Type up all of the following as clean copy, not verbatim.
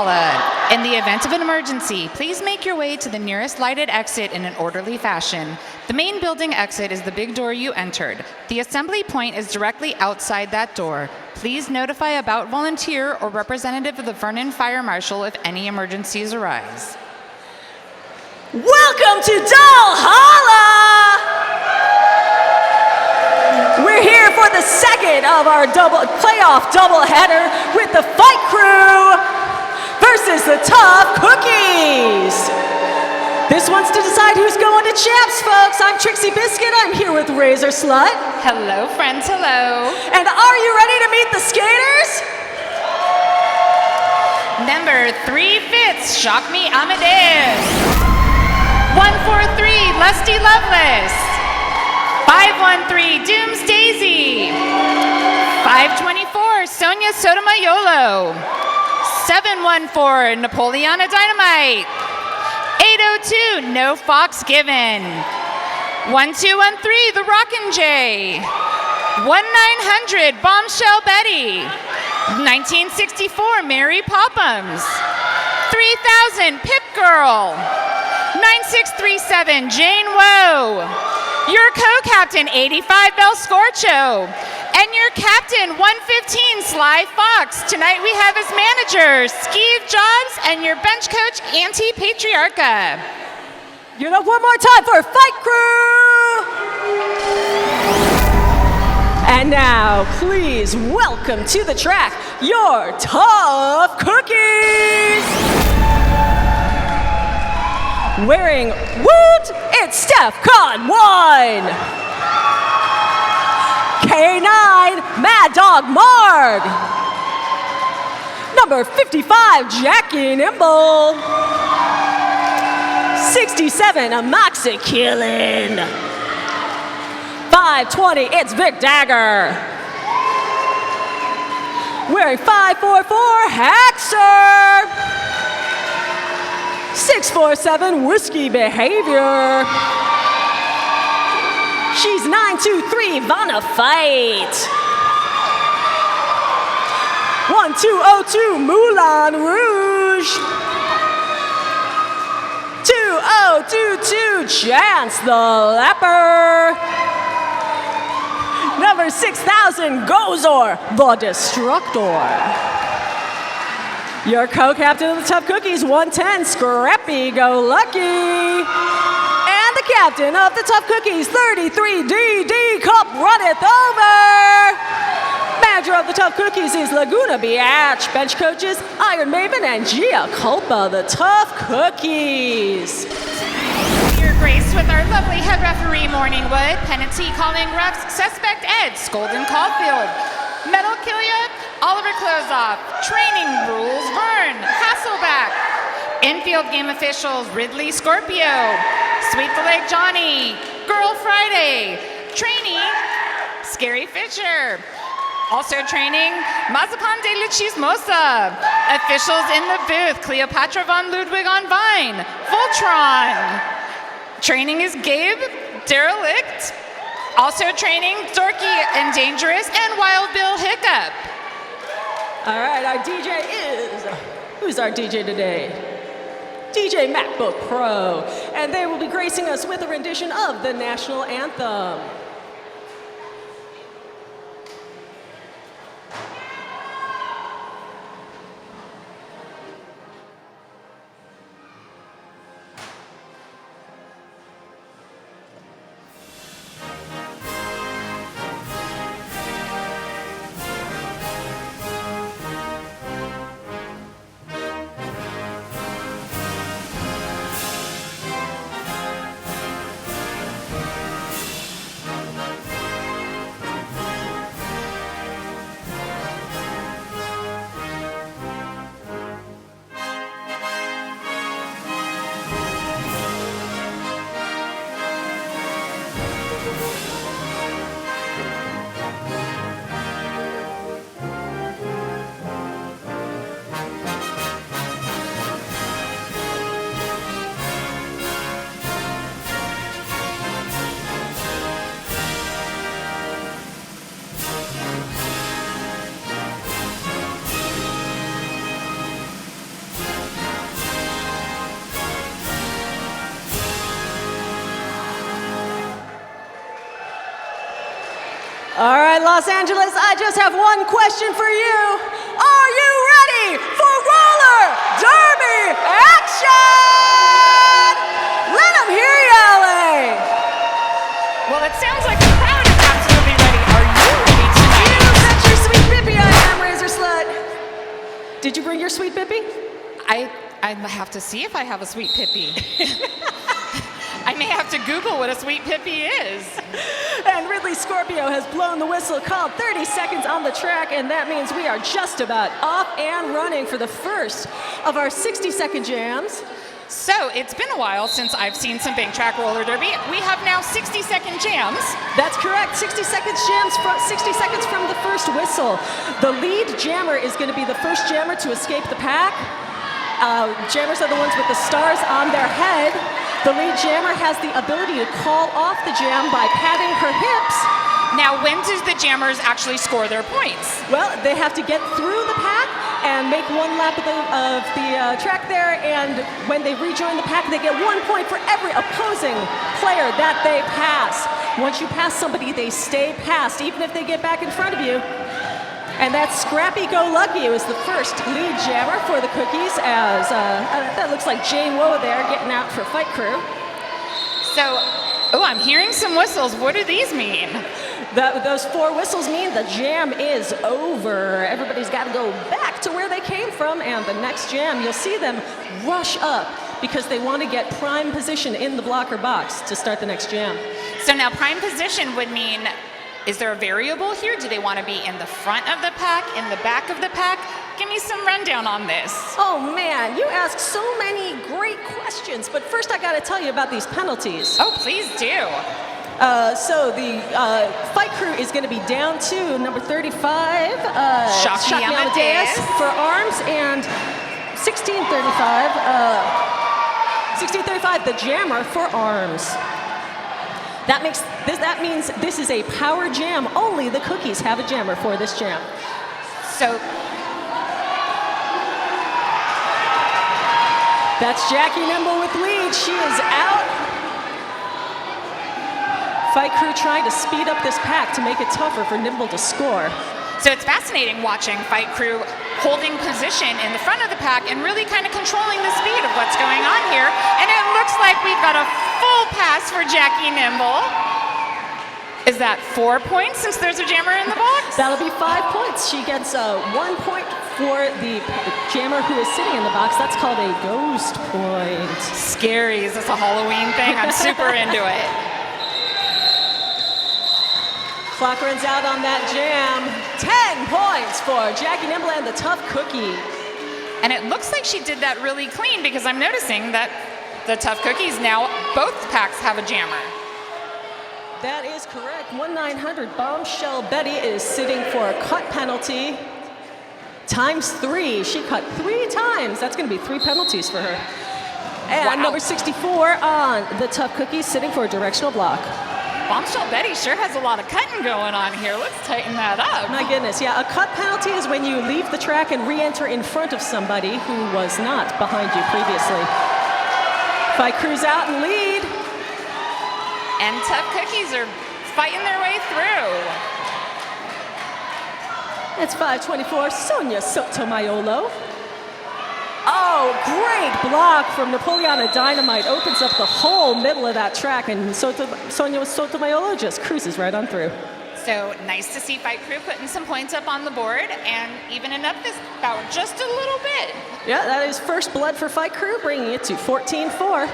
Dollhalla. In the event of an emergency, please make your way to the nearest lighted exit in an orderly fashion. The main building exit is the big door you entered. The assembly point is directly outside that door. Please notify about volunteer or representative of the Vernon Fire Marshal if any emergencies arise. Welcome to Dollhalla! We're here for the second of our playoff doubleheader with the Fight Crew versus the Tough Cookies. This one's to decide who's going to champs, folks. I'm Trixie Biscuit. I'm here with Razor Slut. Hello, friends. Hello. And are you ready to meet the skaters? Number 3 fits, Shock Me Amadeus. 143, Lusty Loveless. 513, Dooms Daisy. 524, Sonia Sotomayolo. 714, Napoleona Dynamite. 802, No Fox Given. 1213, The Rockin' J. 1900, Bombshell Betty. 1964, Mary Poppums. 3000, Pip Girl. 9637, Jane Woe. Your co-captain, 85, Bel Scorcho. And your captain, 115, Sly Fox. Tonight we have as managers, Steve Jobs, and your bench coach, Auntie Patriarcha. Get up one more time for Fight Crew! And now, please welcome to the track, your Tough Cookies! Wearing Woot, it's Steph Con 1! K9, Mad Dog Marg. Number 55, Jackie Nimble. 67, Amoxie Killin. 520, it's Vic Dagger. Wearing 544, Haxer. 647, Whiskey Behavior. She's 923, Vanna Fight. 1202, Moulin Rouge. 2022, Chance the Leper. Number 6000, Gozor the Destructor. Your co-captain of the Tough Cookies, 110, Scrappy Go Lucky. And the captain of the Tough Cookies, 33DD Cup Runneth Over. Manager of the Tough Cookies is Laguna Biatch. Bench coaches, Iron Maven and Gia Culpa, the Tough Cookies. Your grace with our lovely head referee, Morningwood. Penalty calling refs, suspect Ed, Skolden Caulfield. Metal Killia, Oliver Klozoff. Training rules, Vern, Hasselback. Infield game officials, Ridley Scorpio. Sweep the Leg Johnny, Girl Friday. Training, Scary Fisher. Also training, Mazapan de la Chismosa. Officials in the booth, Cleopatra von Ludwig on Vine. Voltron. Training is Gabe, Derelict. Also training, Dorky and Dangerous, and Wild Bill Hiccup. All right, our DJ is, who's our DJ today? DJ MacBook Pro, and they will be gracing us with a rendition of the national anthem. right, Los Angeles, I just have one question for you. Are you ready for roller derby action? Let them hear you, LA. Well, it sounds like the crowd is absolutely ready. Are you ready tonight? You bet your sweet Bippy I am, Razor Slut. Did you bring your sweet Bippy? I have to see if I have a sweet Pippi. I may have to Google what a sweet Pippi is. And Ridley Scorpio has blown the whistle, called 30 seconds on the track, and that means we are just about off and running for the first of our 60-second jams. So, it's been a while since I've seen some big track roller derby. We have now 60-second jams. That's correct. 60 seconds jams from 60 seconds from the first whistle. The lead jammer is going to be the first jammer to escape the pack. Jammers are the ones with the stars on their head. The lead jammer has the ability to call off the jam by patting her hips. Now, when does the jammers actually score their points? Well, they have to get through the pack and make one lap of the track there, and when they rejoin the pack, they get 1 point for every opposing player that they pass. Once you pass somebody, they stay past, even if they get back in front of you. And that's Scrappy Go Lucky was the first lead jammer for the Cookies, as that looks like Jane Woe there getting out for Fight Crew. So, I'm hearing some whistles. What do these mean? Those 4 whistles mean the jam is over. Everybody's got to go back to where they came from, and the next jam, you'll see them rush up because they want to get prime position in the blocker box to start the next jam. So now prime position would mean, is there a variable here? Do they want to be in the front of the pack, in the back of the pack? Give me some rundown on this. Oh man, you ask so many great questions, but first I gotta tell you about these penalties. Oh, please do. So the Fight Crew is gonna be down to number 35, Shock Me Amadeus for arms, and 1635, the jammer for arms. That means this is a power jam. Only the Cookies have a jammer for this jam. So that's Jackie Nimble with lead. She is out. Fight Crew trying to speed up this pack to make it tougher for Nimble to score. So it's fascinating watching Fight Crew holding position in the front of the pack and really kind of controlling the speed of what's going on here. And it looks like we've got a full pass for Jackie Nimble. Is that 4 points since there's a jammer in the box? That'll be 5 points. She gets 1 point for the jammer who is sitting in the box. That's called a ghost point. Scary. Is this a Halloween thing? I'm super into it. Clock runs out on that jam. 10 points for Jackie Nimble and the Tough Cookie. And it looks like she did that really clean because I'm noticing that the Tough Cookies now, both packs have a jammer. That is correct. 1-900 Bombshell Betty is sitting for a cut penalty. Times 3. She cut 3 times. That's going to be 3 penalties for her. And wow. Number 64 on the Tough Cookies sitting for a directional block. Bombshell Betty sure has a lot of cutting going on here. Let's tighten that up. My goodness, yeah. A cut penalty is when you leave the track and re-enter in front of somebody who was not behind you previously. Fight Crew's out and lead. And Tough Cookies are fighting their way through. It's 5:24, Sonia Sotomayor. Oh, great block from Napoleona Dynamite. Opens up the whole middle of that track, and Sonia Sotomayor just cruises right on through. So nice to see Fight Crew putting some points up on the board and evening up this bout just a little bit. Yeah, that is first blood for Fight Crew, bringing it to 14-4.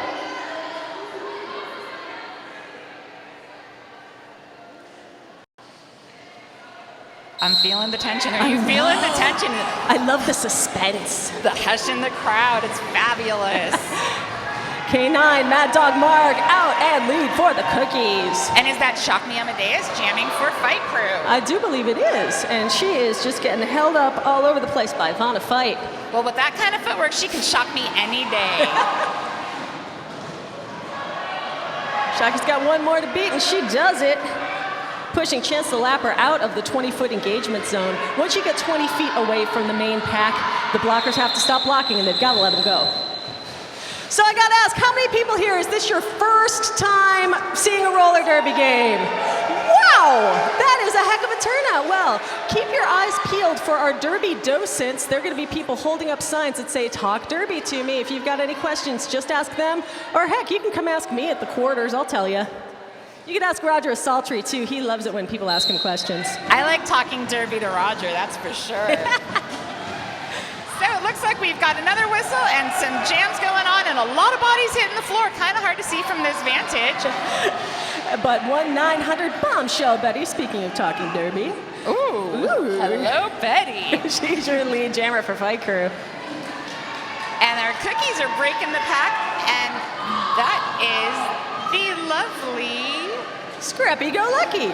I'm feeling the tension. Are you feeling the tension? I love the suspense. The hush in the crowd. It's fabulous. K9, Mad Dog Marg out and lead for the Cookies. And is that Shock Me Amadeus jamming for Fight Crew? I do believe it is. And she is just getting held up all over the place by Vanna Fight. Well, with that kind of footwork, she can shock me any day. Shocky's got one more to beat, and she does it. Pushing Chance the Lapper out of the 20-foot engagement zone. Once you get 20 feet away from the main pack, the blockers have to stop blocking, and they've got to let them go. So I gotta ask, how many people here, is this your first time seeing a roller derby game? Wow, that is a heck of a turnout. Well, keep your eyes peeled for our Derby docents. There are going to be people holding up signs that say, "Talk Derby to me." If you've got any questions, just ask them. Or heck, you can come ask me at the quarters. I'll tell you. You can ask Roger Saltry, too. He loves it when people ask him questions. I like talking Derby to Roger, that's for sure. So it looks like we've got another whistle and some jams going on and a lot of bodies hitting the floor. Kind of hard to see from this vantage. But 1-900 bombshell Betty, speaking of talking Derby. Ooh. Hello, Betty. She's your lead jammer for Fight Crew. And our cookies are breaking the pack, and that is the lovely Scrappy Go Lucky.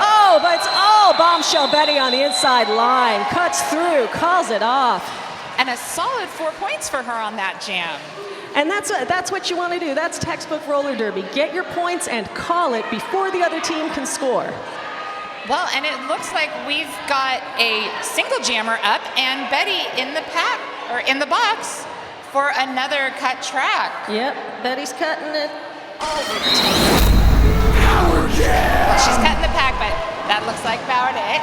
Oh, but it's all bombshell Betty on the inside line. Cuts through, calls it off. and a solid 4 points for her on that jam. And that's what you want to do. That's textbook roller derby. Get your points and call it before the other team can score. Well, and it looks like we've got a single jammer up and Betty in the pack, or in the box, for another cut track. Yep, Betty's cutting it all the Power jam! Well, she's cutting the pack, but that looks like about it.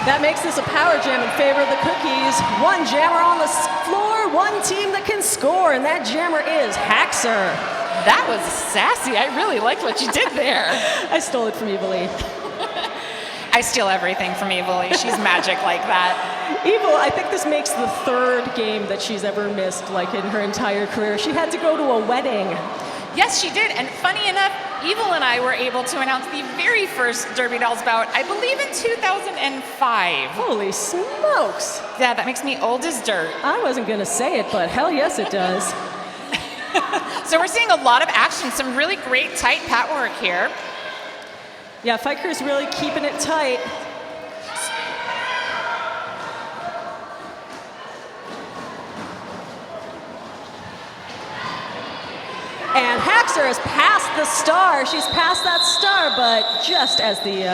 That makes this a power jam in favor of the cookies. One jammer on the floor, one team that can score, and that jammer is Haxer. That was sassy. I really liked what you did there. I stole it from Evilly. I steal everything from Evilly. She's magic like that. Evil, I think this makes the third game that she's ever missed, like in her entire career. She had to go to a wedding. Yes, she did. And funny enough, Evil and I were able to announce the very first Derby Dolls bout, I believe in 2005. Holy smokes. Yeah, that makes me old as dirt. I wasn't going to say it, but hell yes it does. So we're seeing a lot of action, some really great tight pat work here. Yeah, Fight Crew's really keeping it tight. And Haxer has passed the star. She's passed that star, but just as the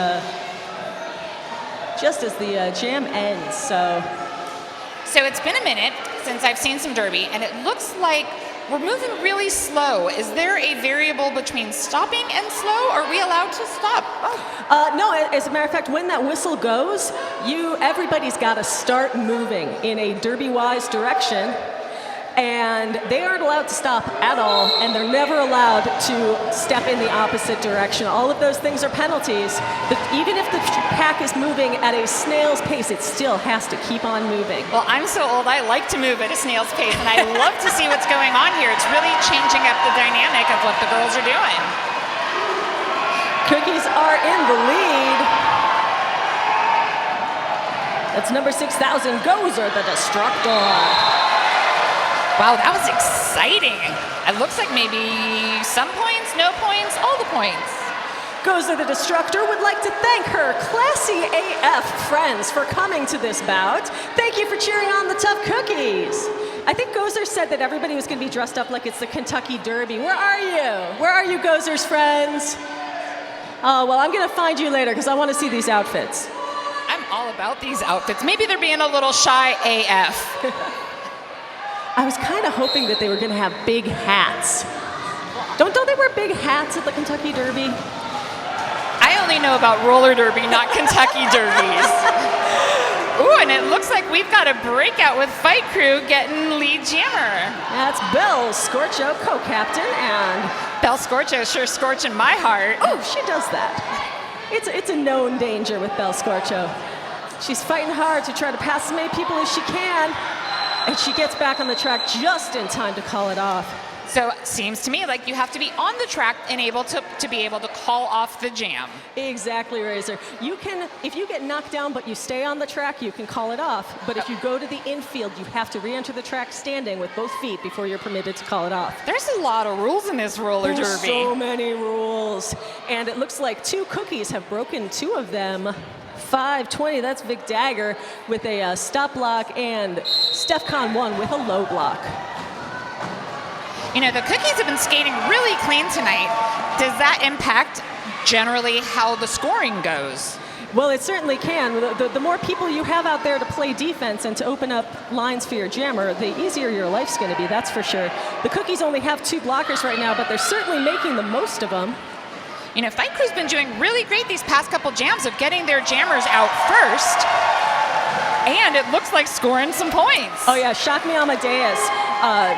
jam ends. So it's been a minute since I've seen some Derby, and it looks like we're moving really slow. Is there a variable between stopping and slow? Are we allowed to stop? No, as a matter of fact, when that whistle goes, everybody's got to start moving in a derby-wise direction. And they aren't allowed to stop at all, and they're never allowed to step in the opposite direction. All of those things are penalties. But even if the pack is moving at a snail's pace, it still has to keep on moving. Well, I'm so old, I like to move at a snail's pace, and I love to see what's going on here. It's really changing up the dynamic of what the girls are doing. Cookies are in the lead. That's number 6,000, Gozer the Destructor. Wow, that was exciting. It looks like maybe some points, no points, all the points. Gozer the Destructor would like to thank her classy AF friends for coming to this bout. Thank you for cheering on the Tough Cookies. I think Gozer said that everybody was going to be dressed up like it's the Kentucky Derby. Where are you? Where are you, Gozer's friends? Oh, well, I'm going to find you later because I want to see these outfits. I'm all about these outfits. Maybe they're being a little shy AF. I was kind of hoping that they were going to have big hats. Don't they wear big hats at the Kentucky Derby? I only know about roller derby, not Kentucky derbies. Ooh, and it looks like we've got a breakout with Fight Crew getting lead jammer. That's Belle Scorcho, co-captain, and Belle Scorcho sure scorching my heart. oh, she does that. It's a known danger with Belle Scorcho. She's fighting hard to try to pass as many people as she can. And she gets back on the track just in time to call it off. So it seems to me like you have to be on the track and able to be able to call off the jam. Exactly, Razor. You can, if you get knocked down but you stay on the track, you can call it off. But if you go to the infield, you have to re-enter the track standing with both feet before you're permitted to call it off. There's a lot of rules in this roller There's derby. so many rules. And it looks like two cookies have broken two of them. 5:20, that's Vic Dagger with a stop block, and Stefcon 1 with a low block. You know, the cookies have been skating really clean tonight. Does that impact generally how the scoring goes? Well, it certainly can. The more people you have out there to play defense and to open up lines for your jammer, the easier your life's going to be, that's for sure. The cookies only have 2 blockers right now, but they're certainly making the most of them. You know, Fight Crew's been doing really great these past couple jams of getting their jammers out first. And it looks like scoring some points. Oh yeah, Shock Me Amadeus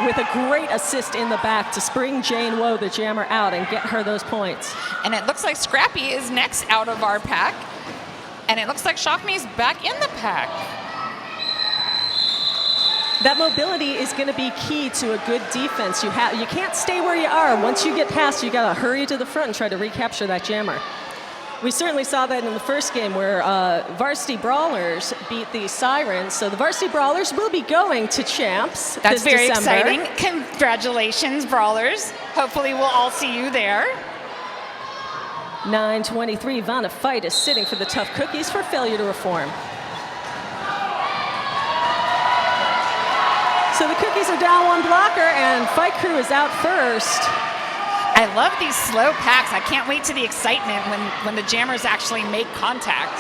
with a great assist in the back to spring Jane Woe, the jammer, out and get her those points. And it looks like Scrappy is next out of our pack. And it looks like Shock Me's back in the pack. That mobility is going to be key to a good defense. You can't stay where you are. Once you get past, you got to hurry to the front and try to recapture that jammer. We certainly saw that in the first game where Varsity Brawlers beat the Sirens. So the Varsity Brawlers will be going to champs. That's very December. exciting. Congratulations, Brawlers. Hopefully we'll all see you there. 9:23, Vanna Fight is sitting for the Tough Cookies for failure to reform. So the Cookies are down one blocker and Fight Crew is out first. I love these slow packs. I can't wait to the excitement when the jammers actually make contact.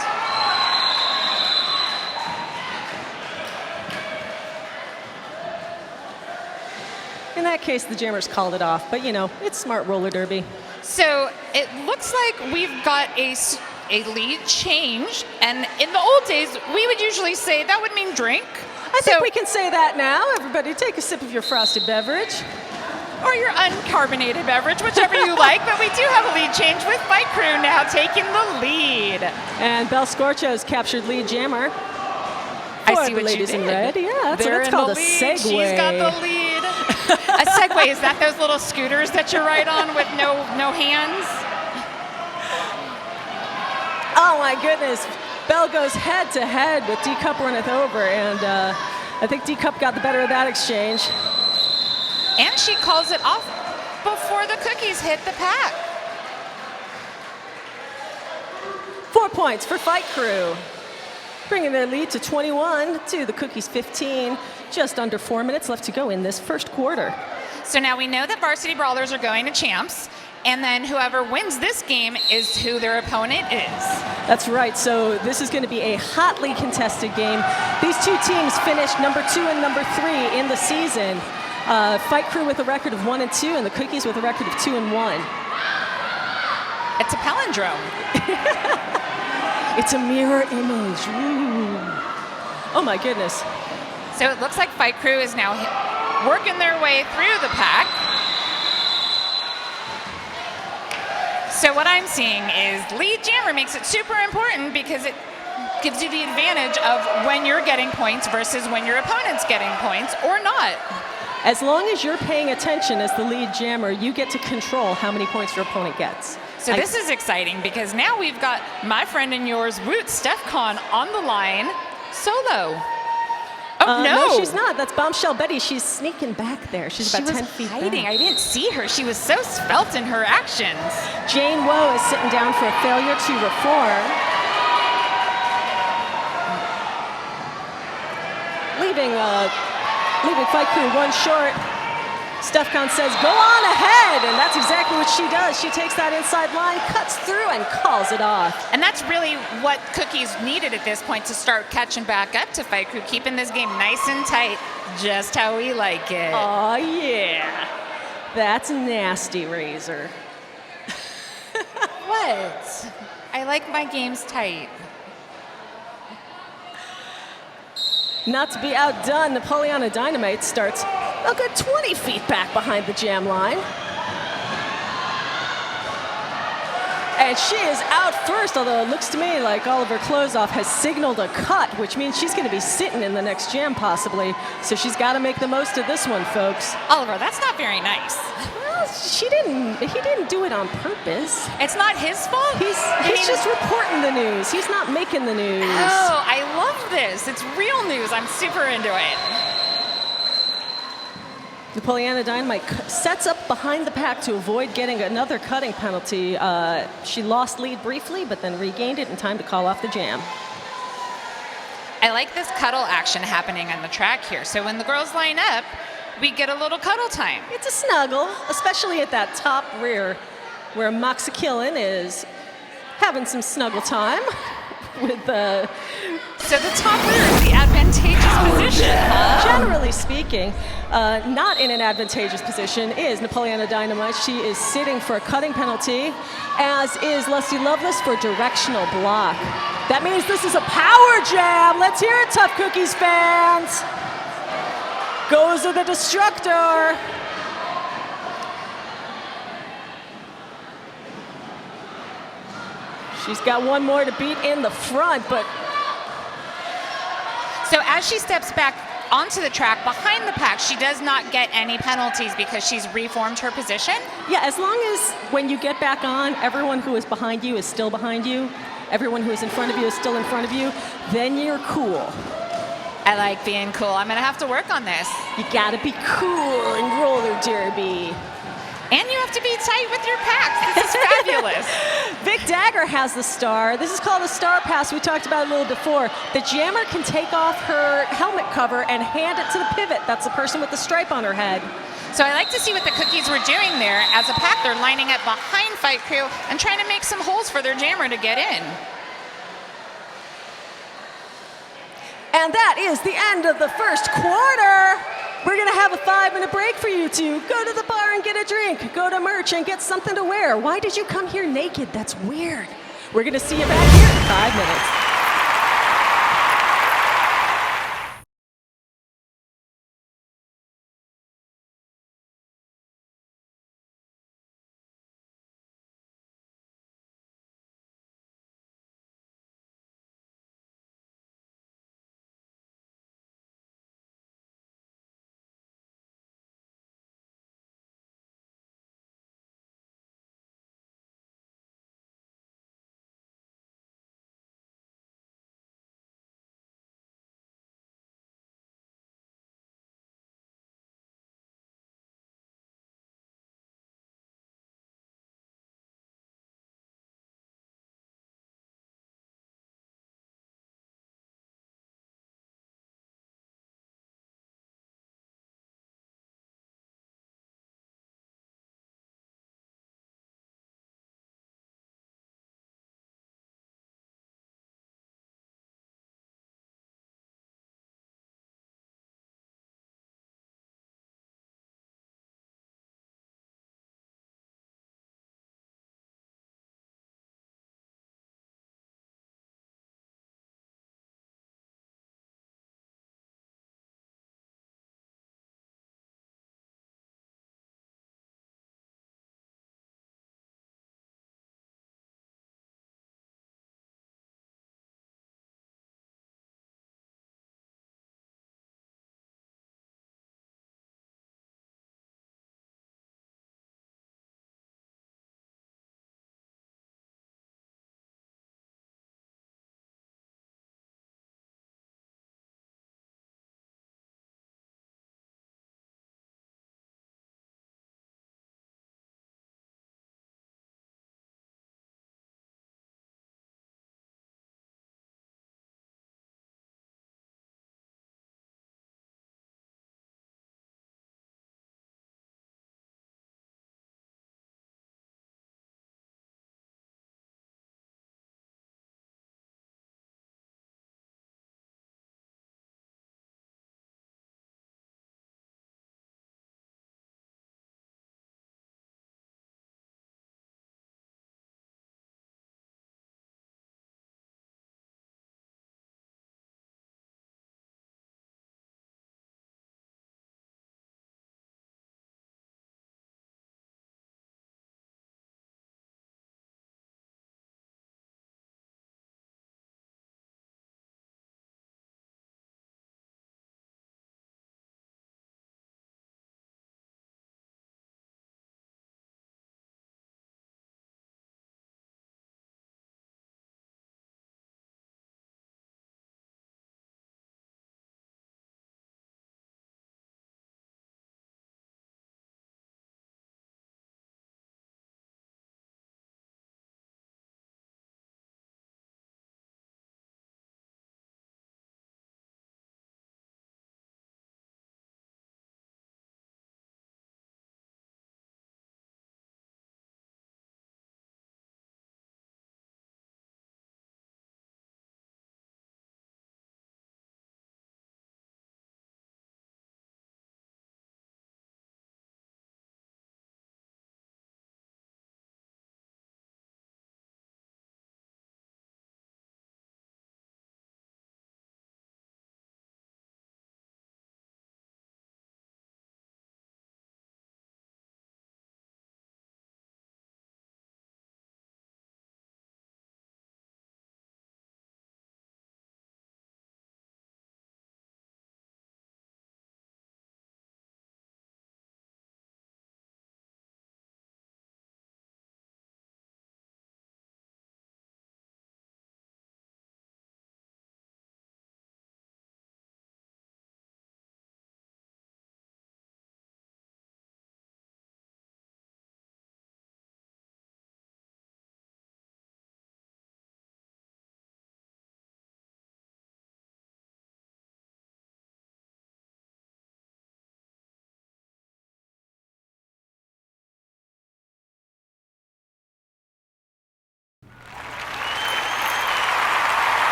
In that case, the jammers called it off, but you know, it's smart roller derby. So it looks like we've got a lead change, and in the old days, we would usually say that would mean drink. I think we can say that now. Everybody take a sip of your frosty beverage. Or your uncarbonated beverage, whichever you like, but we do have a lead change with Fight Crew now taking the lead. And Bel Scorcho's captured lead jammer. I see what ladies you did. in red. Yeah, that's They're what it's in called, the a lead. Segway. She's got the lead. A Segway, is that those little scooters that you ride on with no hands? Oh my goodness. Bell goes head to head with D-Cup runneth over, and I think D-Cup got the better of that exchange. And she calls it off before the Cookies hit the pack. 4 points for Fight Crew, bringing their lead to 21 to the Cookies 15. Just under 4 minutes left to go in this first quarter. So now we know that Varsity Brawlers are going to champs, and then whoever wins this game is who their opponent is. That's right. So this is going to be a hotly contested game. These two teams finished number 2 and number 3 in the season. Fight Crew with a record of 1 and 2, and the Cookies with a record of 2 and 1. It's a palindrome. It's a mirror image. Ooh. Oh my goodness. So it looks like Fight Crew is now working their way through the pack. So what I'm seeing is lead jammer makes it super important because it gives you the advantage of when you're getting points versus when your opponent's getting points or not. As long as you're paying attention as the lead jammer, you get to control how many points your opponent gets. So this is exciting because now we've got my friend and yours, Woot Stefcon, on the line solo. Oh, no, she's not. That's Bombshell Betty. She's sneaking back there. She's about 10 feet hiding. back. I didn't see her. She was so svelte in her actions. Jane Woe is sitting down for a failure to reform. Leaving Fight Crew one short. Stefcon says, go on ahead, and that's exactly what she does. She takes that inside line, cuts through, and calls it off. And that's really what Cookies needed at this point to start catching back up to Fight Crew, keeping this game nice and tight, just how we like it. Oh, yeah. That's nasty, Razor. What? I like my games tight. Not to be outdone, Napoleona Dynamite starts a good 20 feet back behind the jam line. And she is out first, although it looks to me like Oliver Closeoff has signaled a cut, which means she's going to be sitting in the next jam possibly. So she's got to make the most of this one, folks. Oliver, that's not very nice. Well, he didn't do it on purpose. It's not his fault? He's just reporting the news. He's not making the news. Oh, I love this. It's real news. I'm super into it. Napoleona Dynamite sets up behind the pack to avoid getting another cutting penalty. She lost lead briefly, but then regained it in time to call off the jam. I like this cuddle action happening on the track here. So when the girls line up, we get a little cuddle time. It's a snuggle, especially at that top rear where Moxa Killen is having some snuggle time with So the top rear is the advantageous position, huh? generally speaking, not in an advantageous position is Napoleona Dynamite. She is sitting for a cutting penalty, as is Lusty Lovelace for directional block. That means this is a power jam. Let's hear it, Tough Cookies fans. Goes to the Destructor. She's got one more to beat in the front, but So as she steps back onto the track behind the pack, she does not get any penalties because she's reformed her position. yeah, as long as when you get back on, everyone who is behind you is still behind you, everyone who is in front of you is still in front of you, then you're cool. I like being cool. I'm gonna have to work on this. You gotta be cool in roller derby. And you have to be tight with your packs. This is fabulous. Vic Dagger has the star. This is called a star pass. We talked about it a little before. The jammer can take off her helmet cover and hand it to the pivot. That's the person with the stripe on her head. So I like to see what the cookies were doing there. As a pack, they're lining up behind Fight Crew and trying to make some holes for their jammer to get in. And that is the end of the first quarter. We're gonna have a 5-minute break for you to go to the bar and get a drink, go to merch and get something to wear. Why did you come here naked? That's weird. We're gonna see you back here in 5 minutes.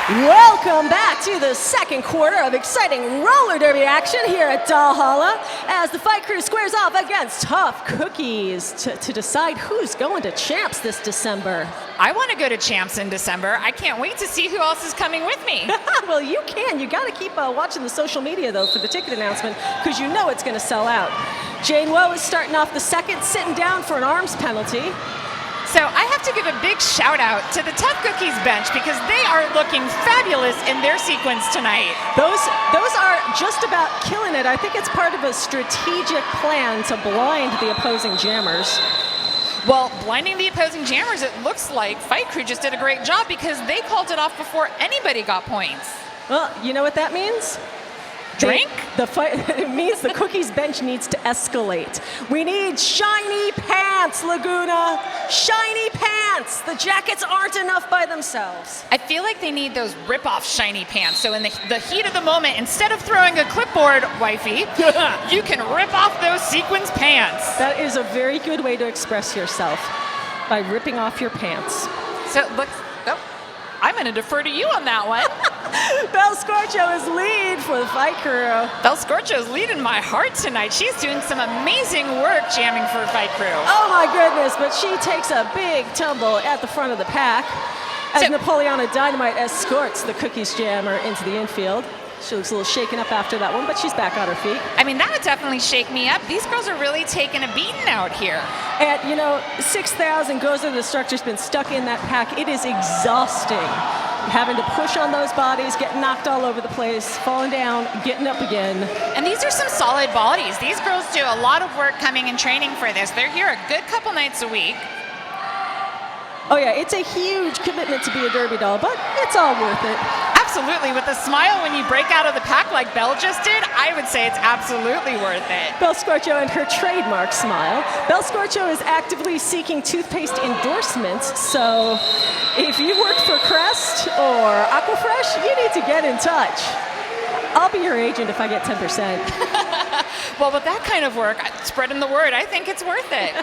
Welcome back to the second quarter of exciting roller derby action here at Dollhalla as the Fight Crew squares off against Tough Cookies to decide who's going to Champs this December. I want to go to Champs in December. I can't wait to see who else is coming with me. Well, you can. You got to keep watching the social media, though, for the ticket announcement because you know it's going to sell out. Jane Woe is starting off the second, sitting down for an arms penalty. So I have to give a big shout out to the Tough Cookies bench because they are looking fabulous in their sequence tonight. Those are just about killing it. I think it's part of a strategic plan to blind the opposing jammers. Well, blinding the opposing jammers, it looks like Fight Crew just did a great job because they called it off before anybody got points. Well, you know what that means? Drink? It means the Cookies bench needs to escalate. We need shiny pants, Laguna. Shiny pants. The jackets aren't enough by themselves. I feel like they need those rip-off shiny pants. So in the heat of the moment, instead of throwing a clipboard, wifey, you can rip off those sequins pants. That is a very good way to express yourself, by ripping off your pants. So look, I'm going to defer to you on that one. Belle Scorcho is lead for the Fight Crew. Belle Scorcho's leading my heart tonight. She's doing some amazing work jamming for Fight Crew. Oh my goodness, but she takes a big tumble at the front of the pack as Napoleona Dynamite escorts the Cookies jammer into the infield. She looks a little shaken up after that one, but she's back on her feet. I mean, that would definitely shake me up. These girls are really taking a beating out here. And, 6,000 Goes to the Destructor's been stuck in that pack. It is exhausting. Having to push on those bodies, getting knocked all over the place, falling down, getting up again. And these are some solid bodies. These girls do a lot of work coming and training for this. They're here a good couple nights a week. Oh yeah, it's a huge commitment to be a derby doll, but it's all worth it. Absolutely. With a smile when you break out of the pack like Belle just did, I would say it's absolutely worth it. Belle Scorcho and her trademark smile. Belle Scorcho is actively seeking toothpaste endorsements, so if you work for Crest or Aquafresh, you need to get in touch. I'll be your agent if I get 10%. Well, with that kind of work, spreading the word, I think it's worth it.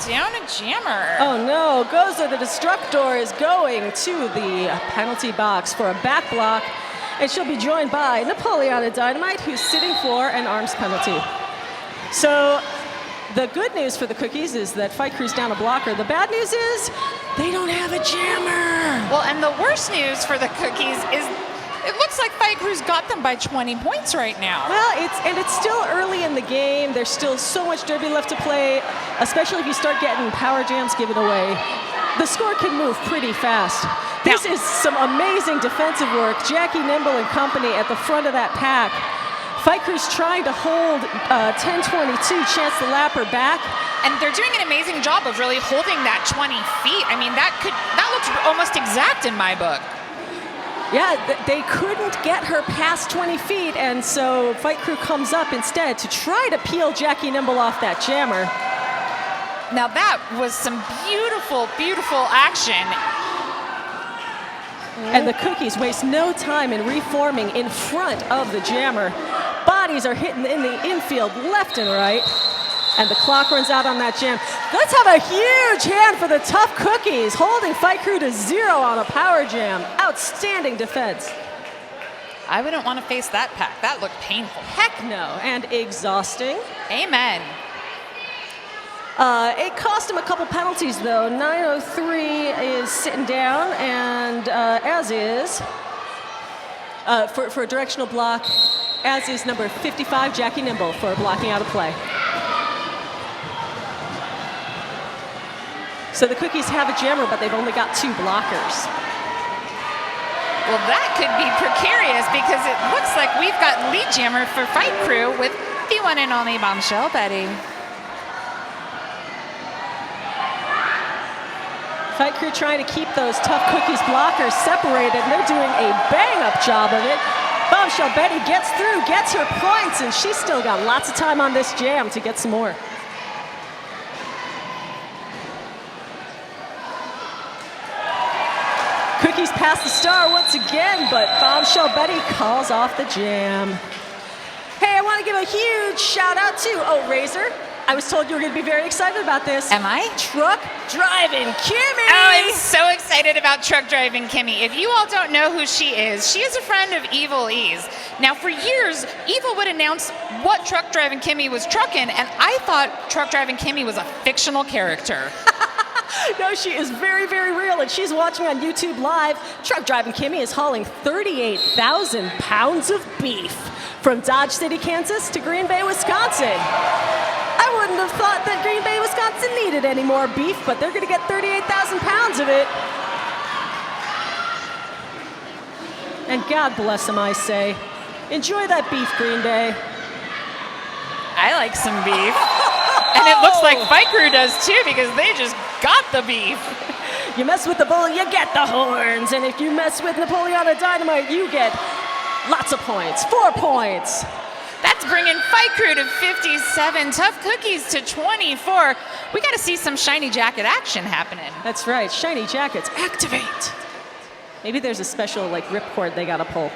Down a jammer. Oh no, Gozer the Destructor is going to the penalty box for a back block, and she'll be joined by Napoleona Dynamite, who's sitting for an arms penalty. So the good news for the Cookies is that Fight Crew's down a blocker. The bad news is they don't have a jammer. Well, and the worst news for the Cookies is it looks like Fight Crew's got them by 20 points right now. Well, it's still early in the game. There's still so much derby left to play, especially if you start getting power jams given away. The score can move pretty fast. This is some amazing defensive work. Jackie Nimble and company at the front of that pack. Fight Crew's trying to hold 10-22, Chance the Lapper back. And they're doing an amazing job of really holding that 20 feet. I mean, that looks almost exact in my book. Yeah, they couldn't get her past 20 feet, and so Fight Crew comes up instead to try to peel Jackie Nimble off that jammer. Now that was some beautiful, beautiful action. And the Cookies waste no time in reforming in front of the jammer. Bodies are hitting in the infield left and right. And the clock runs out on that jam. Let's have a huge hand for the Tough Cookies, holding Fight Crew to 0 on a power jam. Outstanding defense. I wouldn't want to face that pack. That looked painful. Heck no, and exhausting. Amen. It cost him a couple penalties, though. 903 is sitting down, and as is, for a directional block, as is number 55, Jackie Nimble, for blocking out a play. So the Cookies have a jammer, but they've only got 2 blockers. Well, that could be precarious because it looks like we've got lead jammer for Fight Crew with the one and only Bombshell Betty. Fight Crew trying to keep those Tough Cookies blockers separated, and they're doing a bang-up job of it. Bombshell Betty gets through, gets her points, and she's still got lots of time on this jam to get some more. Cookies pass the star once again, but Bombshell Betty calls off the jam. Hey, I want to give a huge shout out to Razor. I was told you were going to be very excited about this. Am I? Truck driving Kimmy. Oh, I'm so excited about truck driving Kimmy. If you all don't know who she is a friend of Evil E's. Now, for years, Evil would announce what truck driving Kimmy was trucking, and I thought truck driving Kimmy was a fictional character. No, she is very, very real, and she's watching on YouTube Live. Truck driving Kimmy is hauling 38,000 pounds of beef from Dodge City, Kansas to Green Bay, Wisconsin. I wouldn't have thought that Green Bay, Wisconsin needed any more beef, but they're going to get 38,000 pounds of it. And God bless them, I say. Enjoy that beef, Green Bay. I like some beef. And it looks like Fight Crew does too, because they just got the beef. You mess with the bull, you get the horns. And if you mess with Napoleon Dynamite, you get lots of points. 4 points. That's bringing Fight Crew to 57, Tough Cookies to 24. We got to see some shiny jacket action happening. That's right, shiny jackets, activate. Maybe there's a special ripcord they got to pull.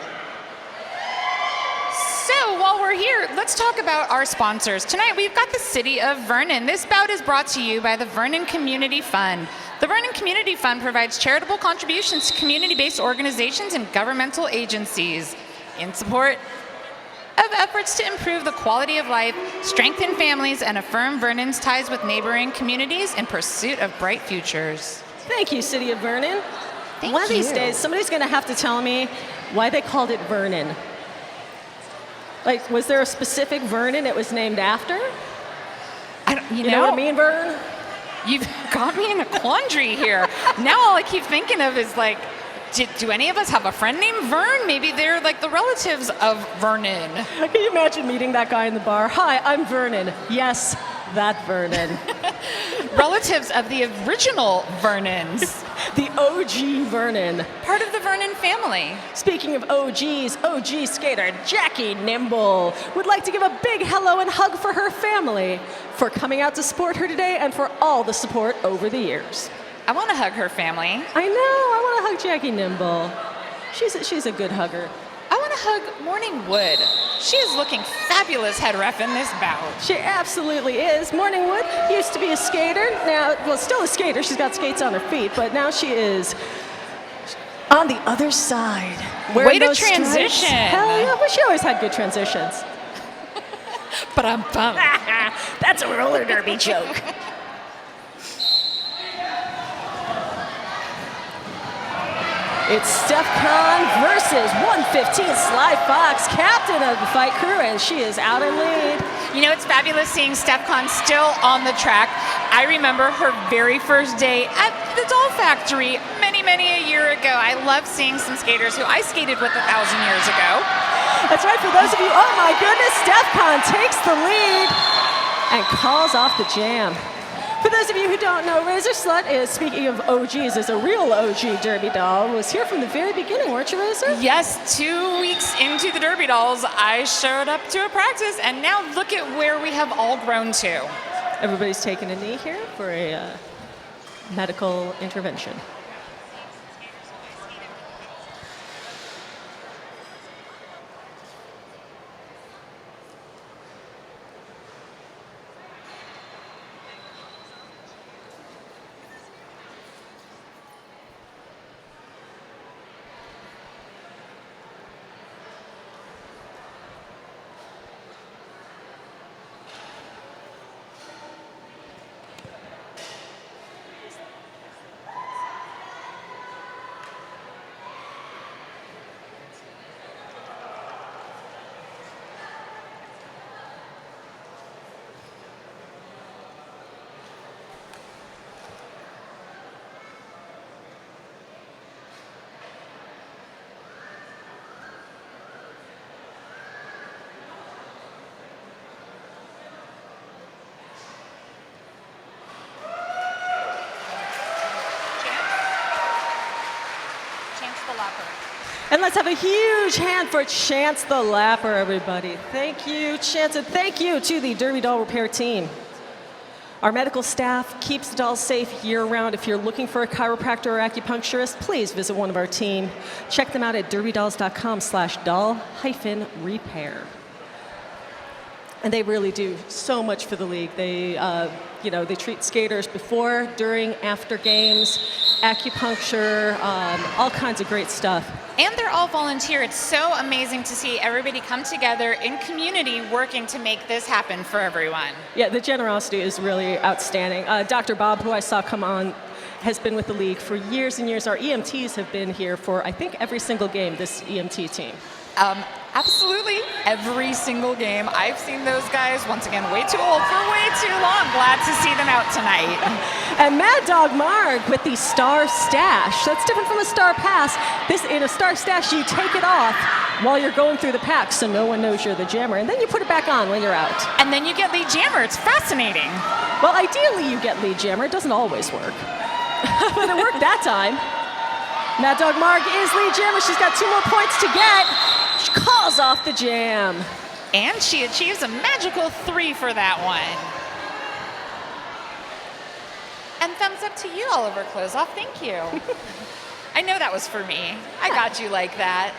So while we're here, let's talk about our sponsors. Tonight we've got the City of Vernon. This bout is brought to you by the Vernon Community Fund. The Vernon Community Fund provides charitable contributions to community-based organizations and governmental agencies in support of efforts to improve the quality of life, strengthen families, and affirm Vernon's ties with neighboring communities in pursuit of bright futures. Thank you, City of Vernon. Thank One of these you. days, somebody's going to have to tell me why they called it Vernon. Was there a specific Vernon it was named after? You know what I mean, Vern? You've got me in a quandary here. Now all I keep thinking of is do any of us have a friend named Vern? Maybe they're the relatives of Vernon. Can you imagine meeting that guy in the bar? Hi, I'm Vernon. Yes, that Vernon. Relatives of the original Vernons. The OG Vernon. Part of the Vernon family. Speaking of OGs, OG skater Jackie Nimble would like to give a big hello and hug for her family for coming out to support her today and for all the support over the years. I want to hug her family. I know, I want to hug Jackie Nimble. She's a good hugger. I want to hug Morning Wood. She is looking fabulous head ref in this bout. She absolutely is. Morning Wood used to be a skater. Now, still a skater. She's got skates on her feet, but now she is on the other side. Way to those transition. stripes. Hell yeah, but she always had good transitions. But I'm bummed. That's a roller derby joke. It's Steph Kahn versus 115 Sly Fox, captain of the Fight Crew, and she is out in lead. You know, it's fabulous seeing Steph Kahn still on the track. I remember her very first day at the Doll Factory many, many a year ago. I love seeing some skaters who I skated with 1,000 years ago. That's right, for those of you, oh my goodness, Steph Kahn takes the lead and calls off the jam. For those of you who don't know, Razor Slut is, speaking of OGs, is a real OG Derby doll. Was here from the very beginning, weren't you, Razor? Yes, 2 weeks into the Derby Dolls, I showed up to a practice, and now look at where we have all grown to. Everybody's taking a knee here for a medical intervention. And let's have a huge hand for Chance the Lapper, everybody. Thank you, Chance, and thank you to the Derby Doll Repair team. Our medical staff keeps the dolls safe year-round. If you're looking for a chiropractor or acupuncturist, please visit one of our team. Check them out at derbydolls.com/doll-repair. And they really do so much for the league. They, they treat skaters before, during, after games, acupuncture, all kinds of great stuff. And they're all volunteer. It's so amazing to see everybody come together in community working to make this happen for everyone. Yeah, the generosity is really outstanding. Dr. Bob, who I saw come on, has been with the league for years and years. Our EMTs have been here for, I think, every single game, this EMT team. Absolutely every single game. I've seen those guys, once again, way too old for way too long. Glad to see them out tonight. And Mad Dog Marg with the Star Stash. That's different from a Star Pass. In a Star Stash, you take it off while you're going through the pack so no one knows you're the jammer. And then you put it back on when you're out. And then you get lead jammer. It's fascinating. Well, ideally you get lead jammer. It doesn't always work. But it worked that time. Mad Dog Marg is lead jammer. She's got 2 more points to get. She calls off the jam. And she achieves a magical 3 for that one. And thumbs up to you, Oliver Klozoff. Thank you. I know that was for me. I got you like that.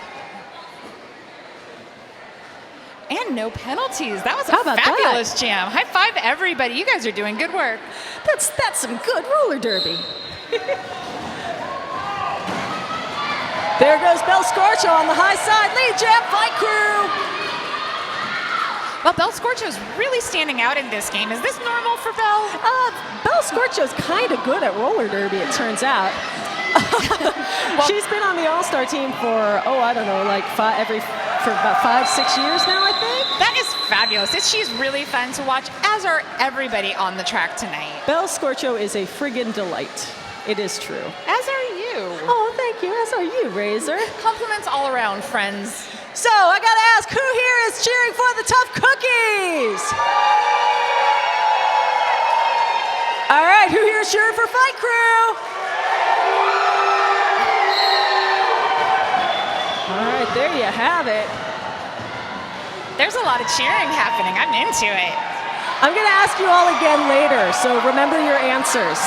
And no penalties. That was a fabulous jam. High five, everybody. You guys are doing good work. That's some good roller derby. There goes Bel Scorcho on the high side. Lead jam, fight crew. Well, Bel Scorcho's really standing out in this game. Is this normal for Bel? Bel Scorcho's kind of good at roller derby, it turns out. She's been on the All-Star team for, for about 5-6 years now, I think. That is fabulous. She's really fun to watch, as are everybody on the track tonight. Bel Scorcho is a friggin' delight. It is true. As are you. Oh, thank you. As are you, Razor. Compliments all around, friends. So, I gotta ask, who here is cheering for the Tough Cookies? All right, who here is cheering for Fight Crew? All right, there you have it. There's a lot of cheering happening. I'm into it. I'm gonna ask you all again later, so remember your answers.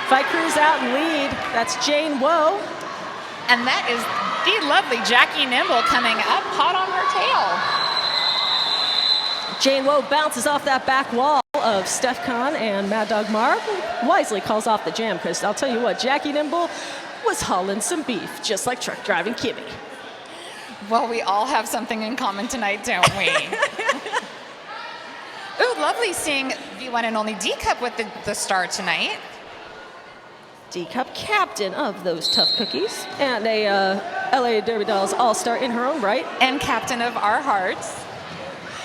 Fight Crew's out in lead. That's Jane Woe. And that is the lovely Jackie Nimble coming up hot on her tail. Jane Woe bounces off that back wall of Steph Kahn and Mad Dog Marg. Wisely calls off the jam, because I'll tell you what, Jackie Nimble was hauling some beef, just like truck driving Kimmy. Well, we all have something in common tonight, don't we? Ooh, lovely seeing the one and only D-Cup with the star tonight. D-Cup captain of those Tough Cookies, and a LA Derby Dolls All-Star in her own right. And captain of our hearts.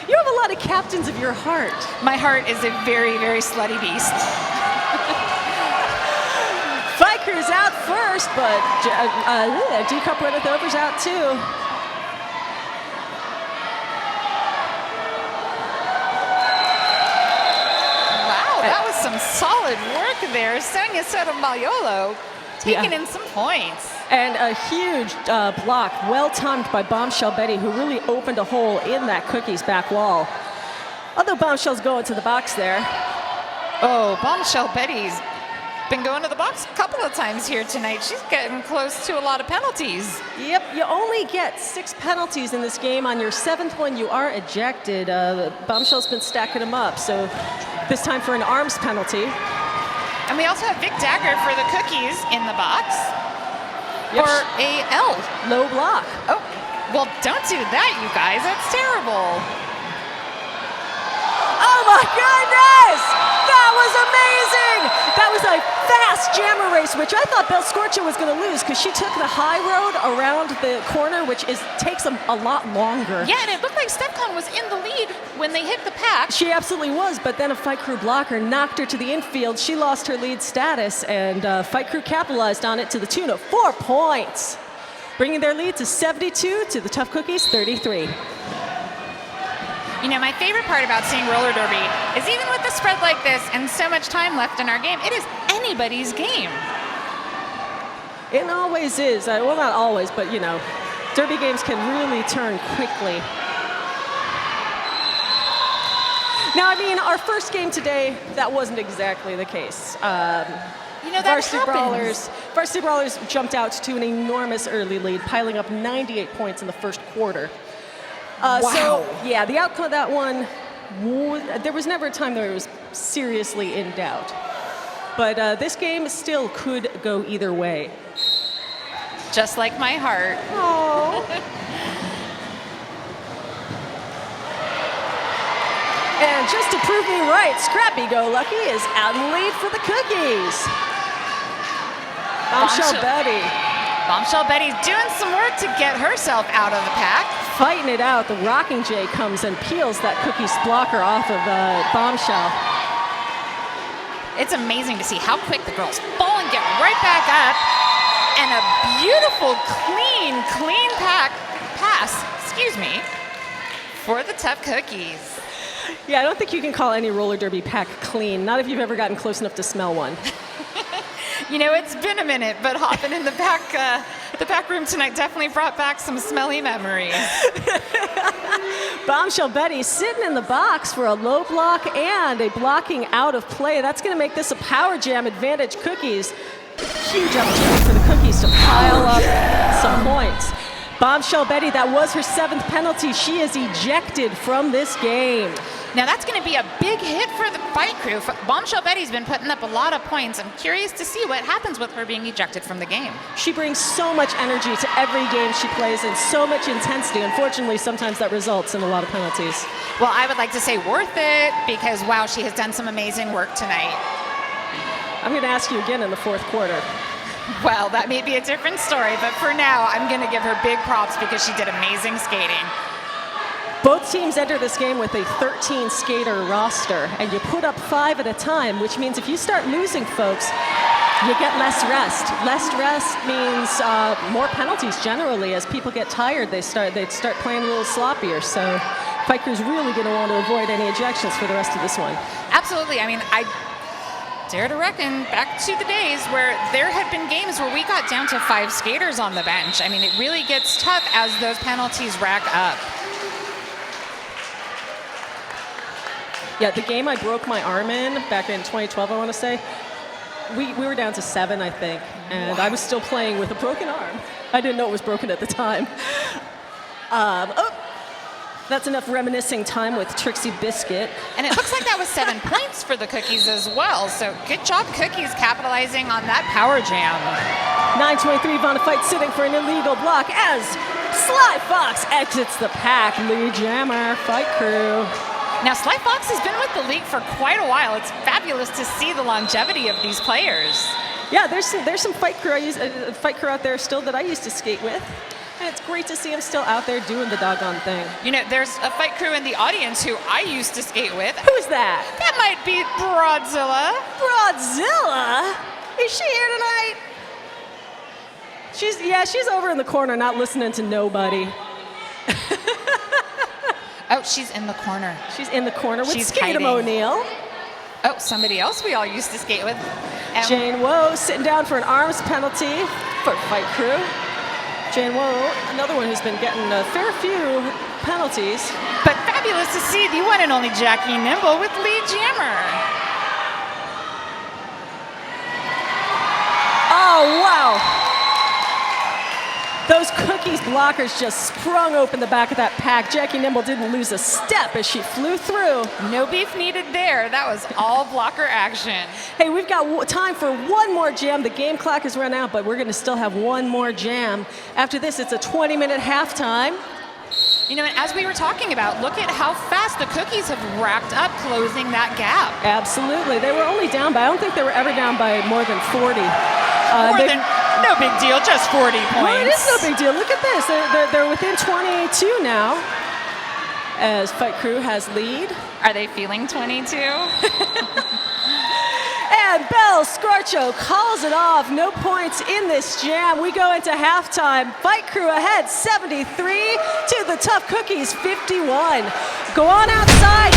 You have a lot of captains of your heart. My heart is a very, very slutty beast. Fight Crew's out first, but D-Cup runneth over's out too. That was some solid work there. Sonia Sotomayor taking in some points. And a huge block, well timed by Bombshell Betty, who really opened a hole in that Cookie's back wall. Although Bombshell's going to the box there. Oh, Bombshell Betty's been going to the box a couple of times here tonight. She's getting close to a lot of penalties. Yep, you only get 6 penalties in this game. On your 7th one, you are ejected. Bombshell's been stacking them up, so this time for an arms penalty. And we also have Vic Dagger for the Cookies in the box. Yep. For a L. Low block. Oh, well, don't do that, you guys. That's terrible. Oh my goodness! That was amazing! That was a fast jammer race, which I thought Bel Scorcho was going to lose because she took the high road around the corner, which takes a lot longer. Yeah, and it looked like Stepcon was in the lead when they hit the pack. She absolutely was, but then a Fight Crew blocker knocked her to the infield. She lost her lead status, and Fight Crew capitalized on it to the tune of 4 points, bringing their lead to 72 to the Tough Cookies 33. You know, my favorite part about seeing roller derby is even with the spread like this and so much time left in our game, it is anybody's game. It always is. Well, not always, but, you know, derby games can really turn quickly. Now, I mean, our first game today, that wasn't exactly the case. You know, that happens. Varsity Brawlers jumped out to an enormous early lead, piling up 98 points in the first quarter. So, yeah, the outcome of that one, there was never a time that it was seriously in doubt. But this game still could go either way. Just like my heart. Oh. And just to prove me right, Scrappy Go Lucky is out in the lead for the cookies. Bombshell Betty. Bombshell Betty's doing some work to get herself out of the pack. Fighting it out, the Rocking J comes and peels that cookies blocker off of Bombshell. It's amazing to see how quick the girls fall and get right back up. And a beautiful, clean pass, for the Tough Cookies. Yeah, I don't think you can call any roller derby pack clean, not if you've ever gotten close enough to smell one. You know, it's been a minute, but hopping in the back room tonight definitely brought back some smelly memories. Bombshell Betty sitting in the box for a low block and a blocking out of play. That's going to make this a power jam advantage cookies. Huge opportunity for the cookies to pile up some points. Bombshell Betty, that was her 7th penalty. She is ejected from this game. Now that's going to be a big hit for the fight crew. Bombshell Betty's been putting up a lot of points. I'm curious to see what happens with her being ejected from the game. She brings so much energy to every game she plays and so much intensity. Unfortunately, sometimes that results in a lot of penalties. Well, I would like to say worth it because, wow, she has done some amazing work tonight. I'm going to ask you again in the 4th quarter. Well, that may be a different story, but for now, I'm going to give her big props because she did amazing skating. Both teams enter this game with a 13-skater roster, and you put up 5 at a time, which means if you start losing folks, you get less rest. Less rest means more penalties generally. As people get tired, they start playing a little sloppier. So Fight Crew's really going to want to avoid any ejections for the rest of this one. Absolutely. I mean, I dare to reckon back to the days where there had been games where we got down to 5 skaters on the bench. I mean, it really gets tough as those penalties rack up. Yeah, the game I broke my arm in back in 2012, I want to say, we were down to 7, I think, and I was still playing with a broken arm. I didn't know it was broken at the time. That's enough reminiscing time with Trixie Biscuit. And it looks like that was 7 points for the Cookies as well. So good job, Cookies, capitalizing on that power jam. 9:23, Bonafide sitting for an illegal block as Sly Fox exits the pack. Lee Jammer, Fight Crew. Now, Sly Fox has been with the league for quite a while. It's fabulous to see the longevity of these players. Yeah, there's some Fight Crew Fight Crew out there still that I used to skate with. And it's great to see him still out there doing the doggone thing. You know, there's a Fight Crew in the audience who I used to skate with. Who's that? That might be Broadzilla. Broadzilla? Is she here tonight? She's over in the corner not listening to nobody. Oh, she's in the corner. She's in the corner with Skatem hiding. O'Neill. Oh, somebody else we all used to skate with. And Jane Woe sitting down for an arms penalty for Fight Crew. Jane Woe, another one who's been getting a fair few penalties. But fabulous to see the one and only Jackie Nimble with Lee Jammer. Oh, wow. Those Cookies blockers just sprung open the back of that pack. Jackie Nimble didn't lose a step as she flew through. No beef needed there. That was all blocker action. Hey, we've got time for one more jam. The game clock has run out, but we're going to still have one more jam. After this, it's a 20-minute halftime. You know, and as we were talking about, look at how fast the Cookies have racked up closing that gap. Absolutely. They were only down by, I don't think they were ever down by more than 40. No big deal, just 40 points. Well, it is no big deal. Look at this. They're within 22 now as Fight Crew has lead. Are they feeling 22? And Belle Scorcho calls it off. No points in this jam. We go into halftime. Fight Crew ahead 73 to the Tough Cookies 51. Go on outside.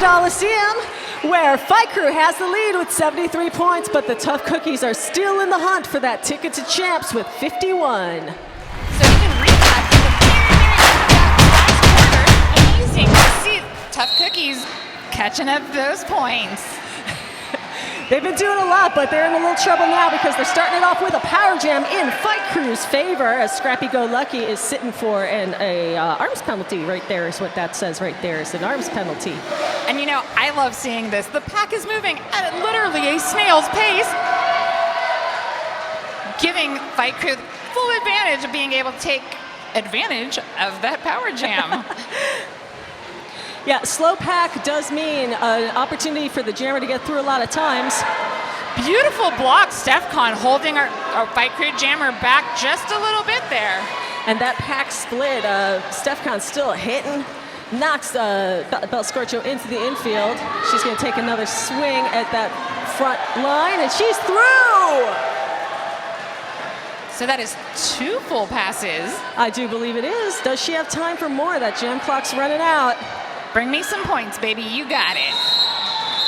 Coliseum, where Fight Crew has the lead with 73 points, but the Tough Cookies are still in the hunt for that ticket to champs with 51. So you can recap from the very, very end of that last quarter. Amazing to see Tough Cookies catching up those points. They've been doing a lot, but they're in a little trouble now because they're starting it off with a power jam in Fight Crew's favor, as Scrappy Go Lucky is sitting for an arms penalty. Right there is what that says right there. It's an arms penalty. And you know, I love seeing this. The pack is moving at literally a snail's pace, giving Fight Crew full advantage of being able to take advantage of that power jam. Yeah, slow pack does mean an opportunity for the jammer to get through a lot of times. Beautiful block, StephCon holding our Fight Crew jammer back just a little bit there. And that pack split, StephCon still hitting, knocks Bel Scorcho into the infield. She's going to take another swing at that front line, and she's through! So that is 2 full passes. I do believe it is. Does she have time for more? That jam clock's running out. Bring me some points, baby. You got it.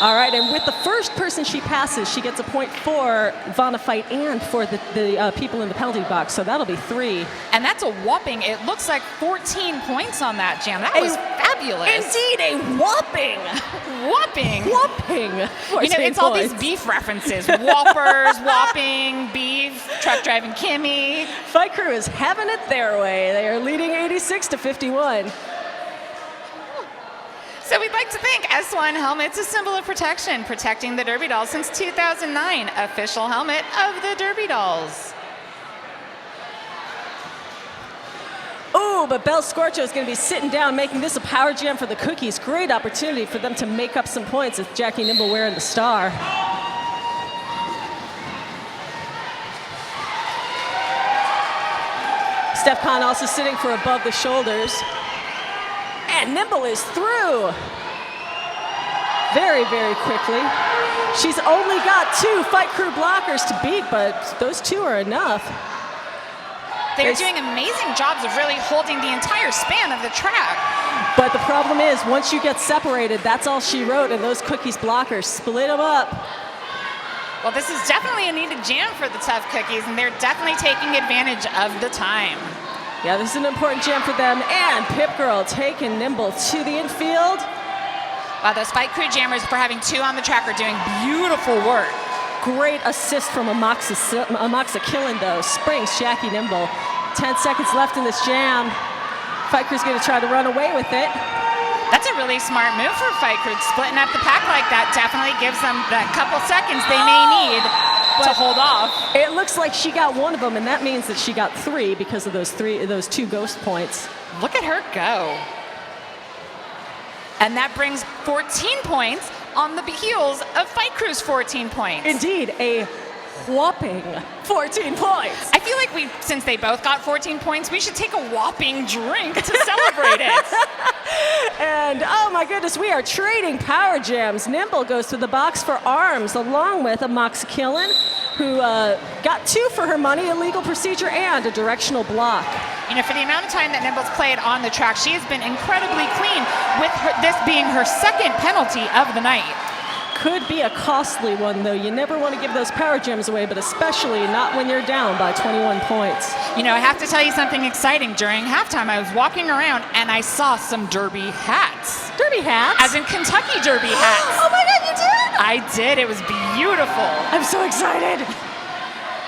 All right, and with the first person she passes, she gets a point for Vanna Fight and for the people in the penalty box, so that'll be 3. And that's a whopping, it looks like 14 points on that jam. That was fabulous. Indeed, a whopping. Whopping. Whopping. You know, it's all these beef references. Whoppers, whopping, beef, truck driving Kimmy. Fight Crew is having it their way. They are leading 86-51. So we'd like to thank S1 Helmets, a symbol of protection, protecting the Derby Dolls since 2009, official helmet of the Derby Dolls. Oh, but Bel Scorcho is going to be sitting down, making this a power jam for the Cookies. Great opportunity for them to make up some points with Jackie Nimble wearing the star. StephCon also sitting for above the shoulders. And Nimble is through very, very quickly. She's only got 2 Fight Crew blockers to beat, but those 2 are enough. They're doing amazing jobs of really holding the entire span of the track. But the problem is, once you get separated, that's all she wrote, and those Cookies blockers split them up. Well, this is definitely a needed jam for the Tough Cookies, and they're definitely taking advantage of the time. Yeah, this is an important jam for them. And Pip Girl taking Nimble to the infield. Wow, those Fight Crew jammers, for having 2 on the track, are doing beautiful work. Great assist from Amaxa Killen, though. Springs Jackie Nimble. 10 seconds left in this jam. Fight Crew's going to try to run away with it. That's a really smart move for Fight Crew. Splitting up the pack like that definitely gives them that couple seconds they may need to hold off. It looks like she got 1 of them, and that means that she got 3 because of those 2 ghost points. Look at her go. And that brings 14 points on the heels of Fight Crew's 14 points. Indeed, a whopping 14 points. I feel like since they both got 14 points, we should take a whopping drink to celebrate it. And oh my goodness, we are trading power jams. Nimble goes to the box for arms, along with Amaxa Killen, who got 2 for her money, a legal procedure, and a directional block. You know, for the amount of time that Nimble's played on the track, she has been incredibly clean, with this being her 2nd penalty of the night. Could be a costly one, though. You never want to give those power gems away, but especially not when you're down by 21 points. You know, I have to tell you something exciting. During halftime, I was walking around and I saw some Derby hats. Derby hats? As in Kentucky Derby hats. Oh my God, you did? I did. It was beautiful. I'm so excited.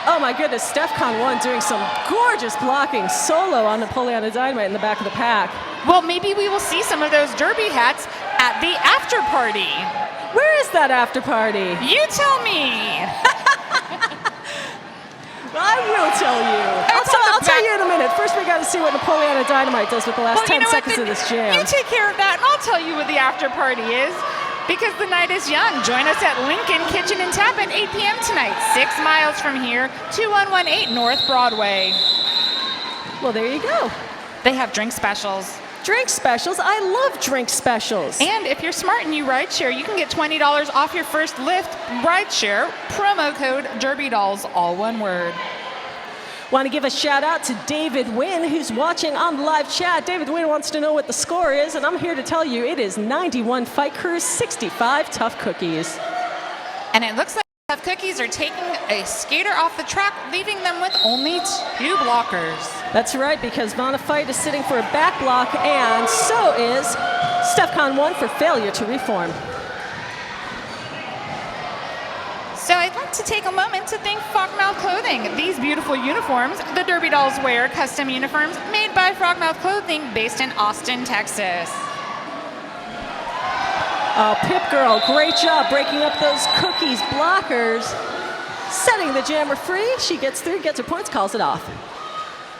Oh my goodness, StephCon won doing some gorgeous blocking solo on Napoleon Dynamite in the back of the pack. Well, maybe we will see some of those Derby hats at the after party. Where is that after party? You tell me. I will tell you. I'll tell you in a minute. First, we got to see what Napoleon Dynamite does with the last 10 seconds of this jam. You take care of that, and I'll tell you what the after party is. Because the night is young. Join us at Lincoln Kitchen and Tap at 8 p.m. tonight, 6 miles from here, 2118 North Broadway. Well, there you go. They have drink specials. Drink specials? I love drink specials. And if you're smart and you rideshare, you can get $20 off your first Lyft rideshare. Promo code Derby Dolls, all one word. Want to give a shout out to David Wynn, who's watching on the live chat. David Wynn wants to know what the score is, and I'm here to tell you it is 91 Fight Crew, 65 Tough Cookies. And it looks like Tough Cookies are taking a skater off the track, leaving them with only 2 blockers. That's right, because Vonna Fight is sitting for a back block, and so is StefCon 1 for failure to reform. So I'd like to take a moment to thank Frogmouth Clothing. These beautiful uniforms, the Derby Dolls wear custom uniforms made by Frogmouth Clothing based in Austin, Texas. Oh, Pip Girl, great job breaking up those cookies blockers. Setting the jammer free. She gets through, gets her points, calls it off.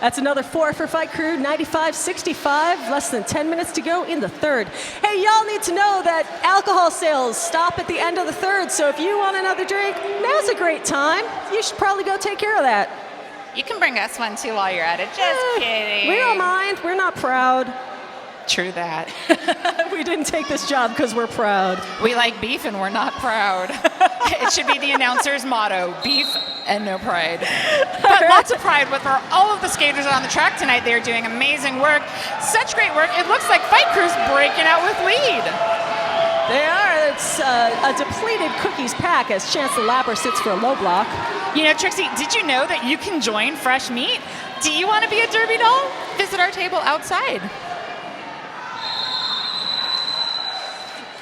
That's another 4 for Fight Crew, 95-65, less than 10 minutes to go in the third. Hey, y'all need to know that alcohol sales stop at the end of the third, so if you want another drink, now's a great time. You should probably go take care of that. You can bring us one too while you're at it. Just kidding. We don't mind. We're not proud. True that. We didn't take this job because we're proud. We like beef and we're not proud. It should be the announcer's motto, beef and no pride. But lots of pride with all of the skaters on the track tonight. They're doing amazing work. Such great work. It looks like Fight Crew's breaking out with lead. They are. It's a depleted cookies pack as Chance the Lapper sits for a low block. You know, Trixie, did you know that you can join Fresh Meat? Do you want to be a Derby doll? Visit our table outside.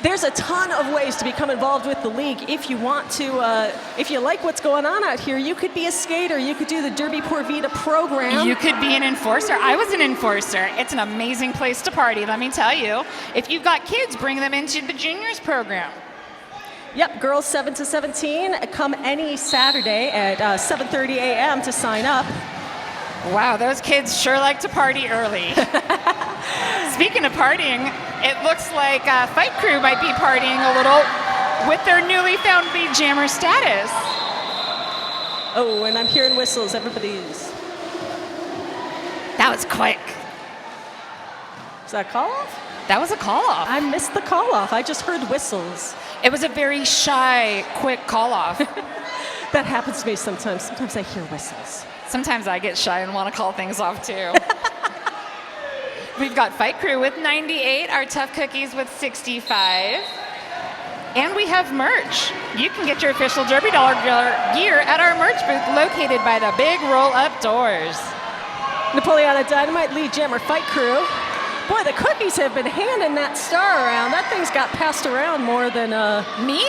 There's a ton of ways to become involved with the league. If you want to, if you like what's going on out here, you could be a skater. You could do the Derby Por Vida program. You could be an enforcer. I was an enforcer. It's an amazing place to party, let me tell you. If you've got kids, bring them into the juniors program. Yep, girls 7 to 17, come any Saturday at 7:30 a.m. to sign up. Wow, those kids sure like to party early. Speaking of partying, it looks like Fight Crew might be partying a little with their newly found lead jammer status. Oh, and I'm hearing whistles. Everybody's. That was quick. Is that a call off? That was a call off. I missed the call off. I just heard whistles. It was a very shy, quick call off. That happens to me sometimes. Sometimes I hear whistles. Sometimes I get shy and want to call things off too. We've got Fight Crew with 98, our Tough Cookies with 65. And we have merch. You can get your official Derby Dollar gear at our merch booth located by the big roll-up doors. Napoleona Dynamite, lead jammer, Fight Crew. Boy, the cookies have been handing that star around. That thing's got passed around more than... Me?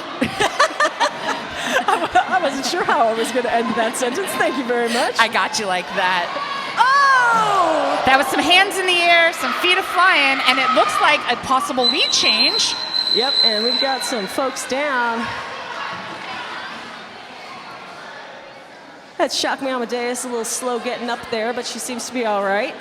I wasn't sure how I was going to end that sentence. Thank you very much. I got you like that. Oh! That was some hands in the air, some feet a-flying, and it looks like a possible lead change. Yep, and we've got some folks down. That's Shock Me Amadeus, a little slow getting up there, but she seems to be all right.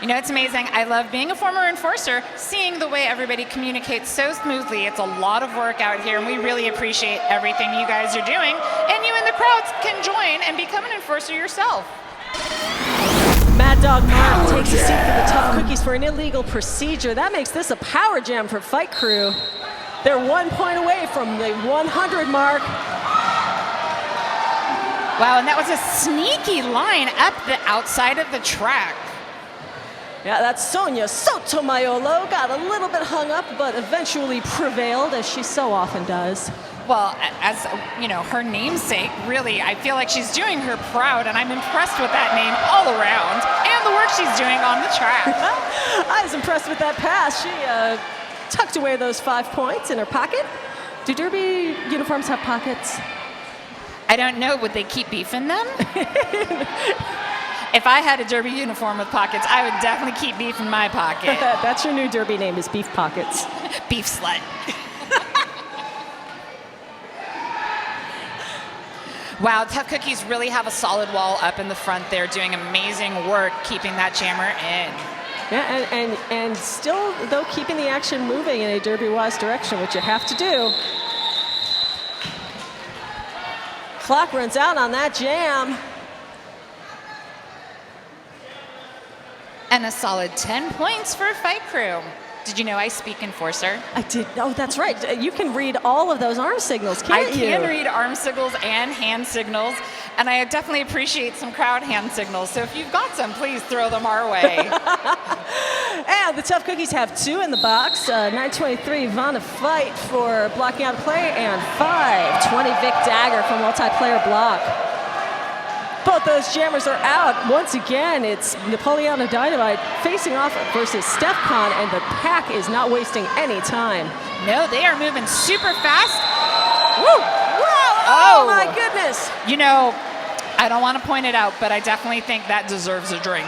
You know, it's amazing. I love being a former enforcer, seeing the way everybody communicates so smoothly. It's a lot of work out here, and we really appreciate everything you guys are doing. And you in the crowds can join and become an enforcer yourself. Mad Dog Mark takes a seat for the Tough Cookies for an illegal procedure. That makes this a power jam for Fight Crew. They're 1 point away from the 100 mark. Wow, and that was a sneaky line up the outside of the track. Yeah, that's Sonia Sotomayor. Got a little bit hung up, but eventually prevailed, as she so often does. Well, as you know, her namesake, really, I feel like she's doing her proud, and I'm impressed with that name all around, and the work she's doing on the track. I was impressed with that pass. She tucked away those 5 points in her pocket. Do Derby uniforms have pockets? I don't know. Would they keep beef in them? If I had a Derby uniform with pockets, I would definitely keep beef in my pocket. That's your new Derby name, is Beef Pockets. Beef slut. Wow, Tough Cookies really have a solid wall up in the front there, doing amazing work keeping that jammer in. Yeah, and still, though, keeping the action moving in a Derby-wise direction, which you have to do. Clock runs out on that jam. And a solid 10 points for Fight Crew. Did you know I speak Enforcer? I did. Oh, that's right. You can read all of those arm signals, I can't you? can read arm signals and hand signals, and I definitely appreciate some crowd hand signals. So if you've got some, please throw them our way. And the Tough Cookies have 2 in the box. 923 Vanna Fight for blocking out play, and 520 Vic Dagger for multiplayer block. Both those jammers are out. Once again, it's Napoleon Dynamite facing off versus Steph Con, and the pack is not wasting any time. No, they are moving super fast. Woo! Whoa! Oh my goodness! You know, I don't want to point it out, but I definitely think that deserves a drink.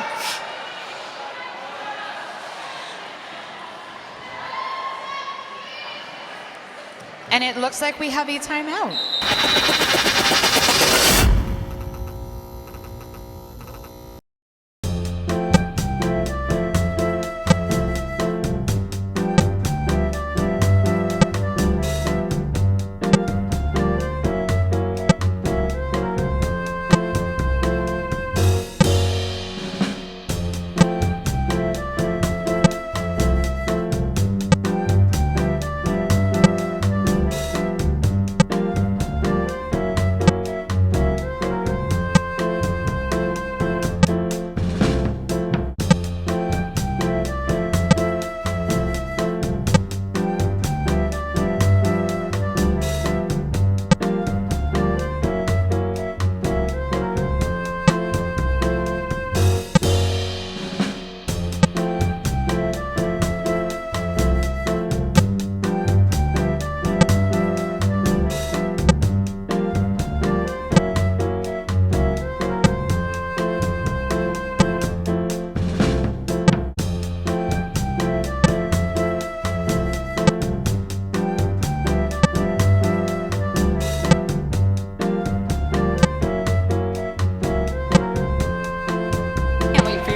And it looks like we have a timeout.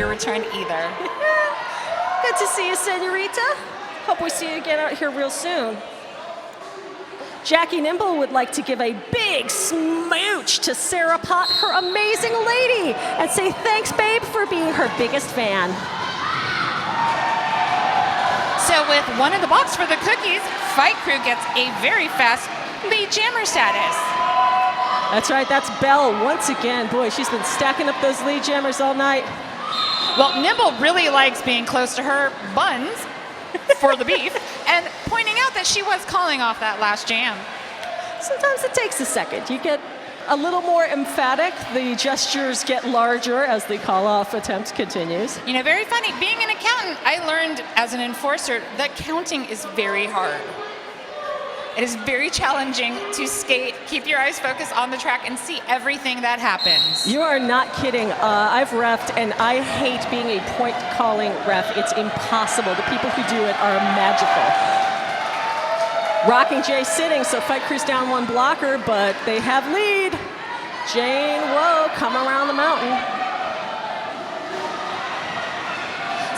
Return either. Good to see you, Senorita. Hope we see you again out here real soon. Jackie Nimble would like to give a big smooch to Sarah Pott, her amazing lady, and say thanks, babe, for being her biggest fan. So with 1 in the box for the Cookies, Fight Crew gets a very fast lead jammer status. That's right, that's Belle once again. Boy, she's been stacking up those lead jammers all night. Well, Nimble really likes being close to her buns for the beef and pointing out that she was calling off that last jam. Sometimes it takes a second. You get a little more emphatic. The gestures get larger as the call-off attempt continues. You know, very funny. Being an accountant, I learned as an enforcer that counting is very hard. It is very challenging to skate, keep your eyes focused on the track, and see everything that happens. You are not kidding. I've reffed, and I hate being a point-calling ref. It's impossible. The people who do it are magical. Rocking Jay sitting, so Fight Crew's down 1 blocker, but they have lead. Jane Woe come around the mountain.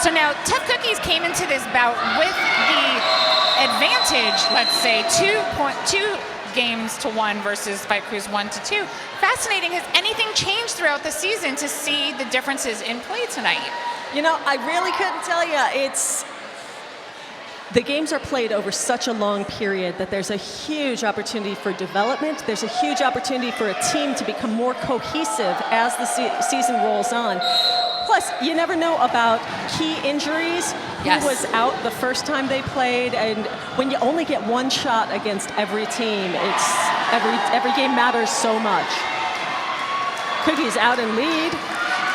So now, Tough Cookies came into this bout with the advantage, let's say, 2 games to 1 versus Fight Crew's 1 to 2. Fascinating. Has anything changed throughout the season to see the differences in play tonight? You know, I really couldn't tell you. The games are played over such a long period that there's a huge opportunity for development. There's a huge opportunity for a team to become more cohesive as the season rolls on. Plus, you never know about key injuries, Yes. who was out the first time they played, and when you only get 1 shot against every team, it's every game matters so much. Cookies out in lead.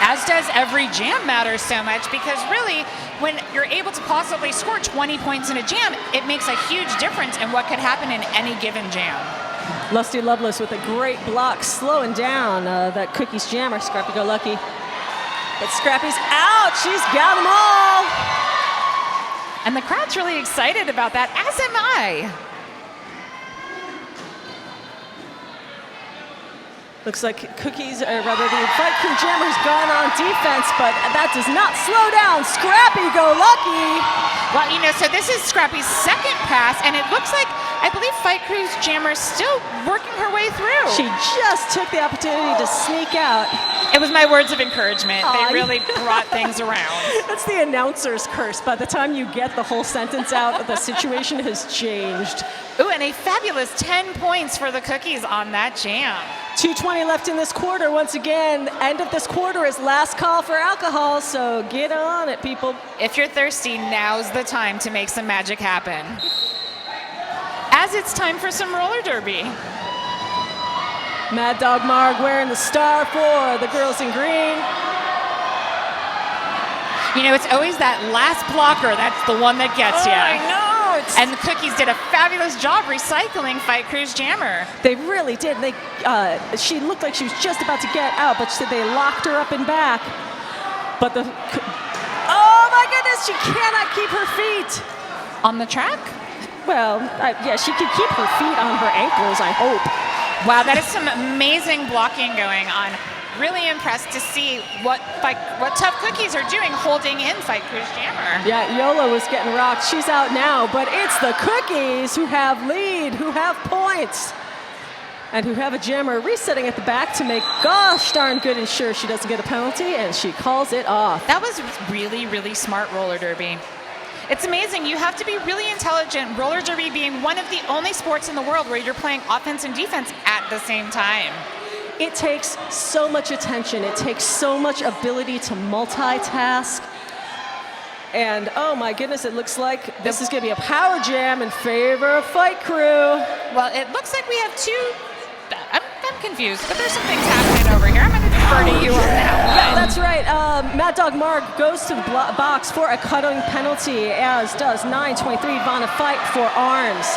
As does every jam matter so much, because really, when you're able to possibly score 20 points in a jam, it makes a huge difference in what could happen in any given jam. Lusty Loveless with a great block, slowing down that Cookies jammer, Scrappy Go Lucky. But Scrappy's out, she's got them all. And the crowd's really excited about that, as am I. Looks like Cookies, or rather the Fight Crew jammer's gone on defense, but that does not slow down Scrappy Go Lucky. Well, you know, so this is Scrappy's second pass, and it looks like I believe Fight Crew's Jammer is still working her way through. She just took the opportunity to sneak out. It was my words of encouragement. Aw, They really brought things around. That's the announcer's curse. By the time you get the whole sentence out, the situation has changed. Ooh, and a fabulous 10 points for the Cookies on that jam. 2:20 left in this quarter. Once again, end of this quarter is last call for alcohol, so get on it, people. If you're thirsty, now's the time to make some magic happen. As it's time for some roller derby. Mad Dog Marg wearing the star for the girls in green. You know, it's always that last blocker that's the one that gets you. I know. And the Cookies did a fabulous job recycling Fight Crew's Jammer. They really did. She looked like she was just about to get out, but they locked her up and back. But oh my goodness, she cannot keep her feet. On the track? Well, yeah, she could keep her feet on her ankles, I hope. Wow, that is some amazing blocking going on. Really impressed to see what Tough Cookies are doing holding in Fight Crew's Jammer. Yeah, Yola was getting rocked. She's out now, but it's the Cookies who have lead, who have points, and who have a Jammer resetting at the back to make gosh darn good and sure she doesn't get a penalty, and she calls it off. That was really, really smart roller derby. It's amazing. You have to be really intelligent, roller derby being one of the only sports in the world where you're playing offense and defense at the same time. It takes so much attention. It takes so much ability to multitask. And oh my goodness, it looks like this is going to be a power jam in favor of Fight Crew. Well, it looks like we have two. I'm confused, but there's some things happening over here. I'm going to defer to you on that one. Yeah, that's right. Mad Dog Marg goes to the box for a cutting penalty, as does 923 Vanna Fight for arms.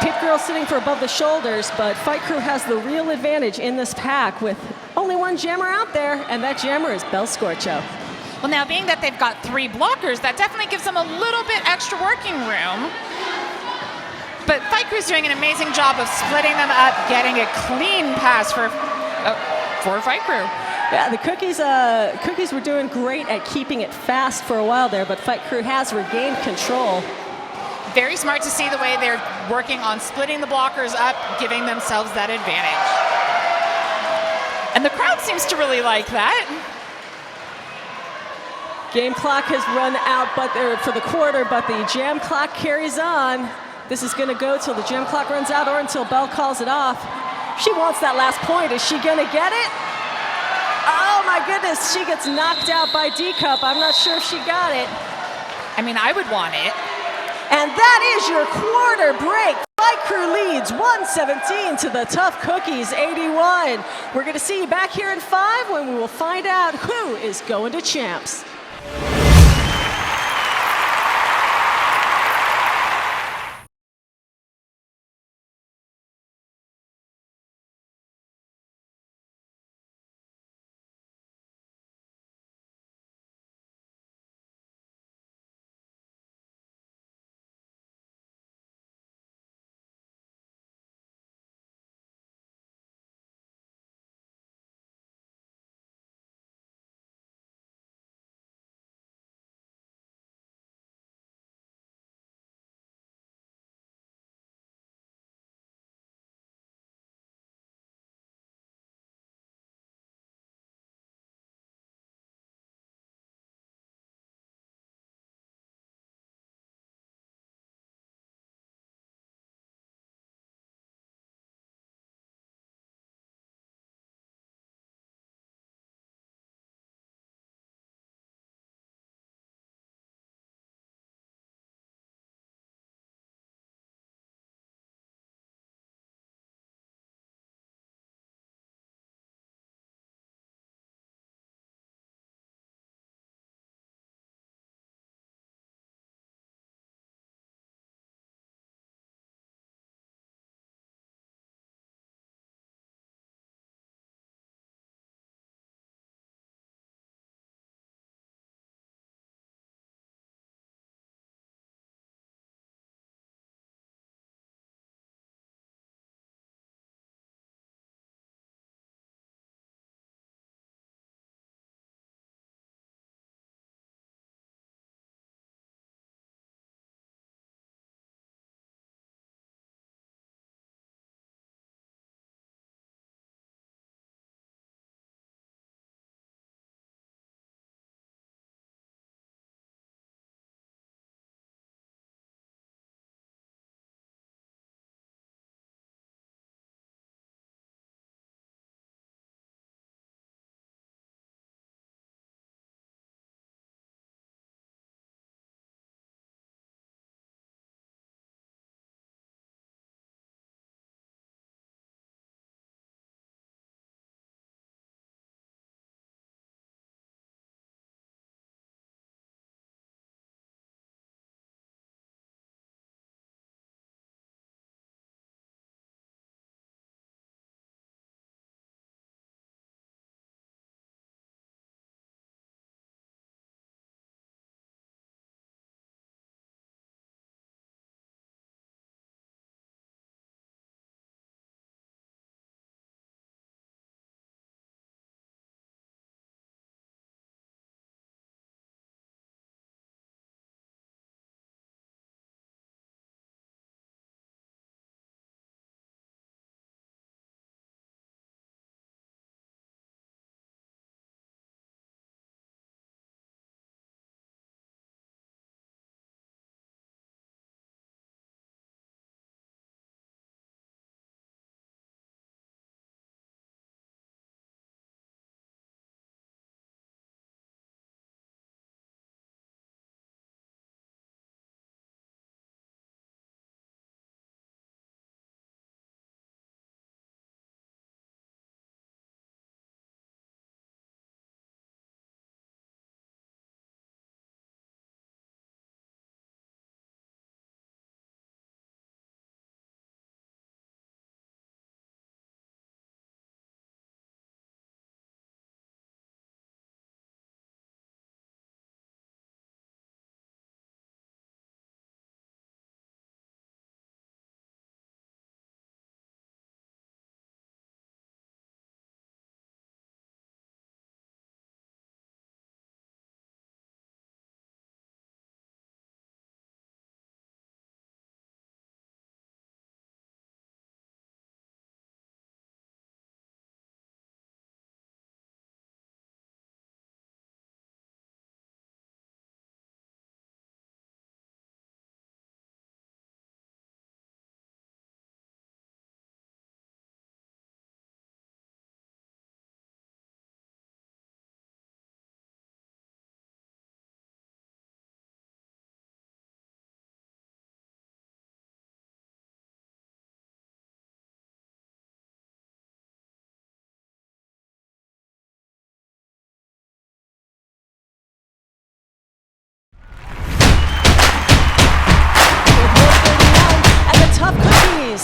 Pit Girl sitting for above the shoulders, but Fight Crew has the real advantage in this pack with only one Jammer out there, and that Jammer is Bel Scorcho. Well, now being that they've got 3 blockers, that definitely gives them a little bit extra working room. But Fight Crew's doing an amazing job of splitting them up, getting a clean pass for Fight Crew. Yeah, the Cookies were doing great at keeping it fast for a while there, but Fight Crew has regained control. Very smart to see the way they're working on splitting the blockers up, giving themselves that advantage. And the crowd seems to really like that. Game clock has run out for the quarter, but the jam clock carries on. This is going to go till the jam clock runs out or until Bell calls it off. She wants that last point. Is she going to get it? Oh my goodness, she gets knocked out by D-Cup. I'm not sure if she got it. I mean, I would want it. And that is your quarter break. Fight Crew leads 117 to the Tough Cookies 81. We're going to see you back here in 5 when we will find out who is going to champs.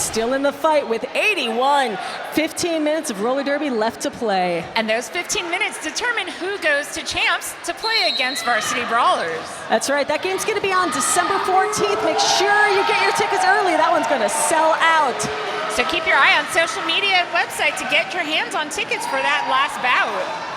still in the fight with 81. 15 minutes of roller derby left to play. And those 15 minutes determine who goes to champs to play against varsity brawlers. That's right. That game's going to be on December 14th. Make sure you get your tickets early. That one's going to sell out. So keep your eye on social media and website to get your hands on tickets for that last bout.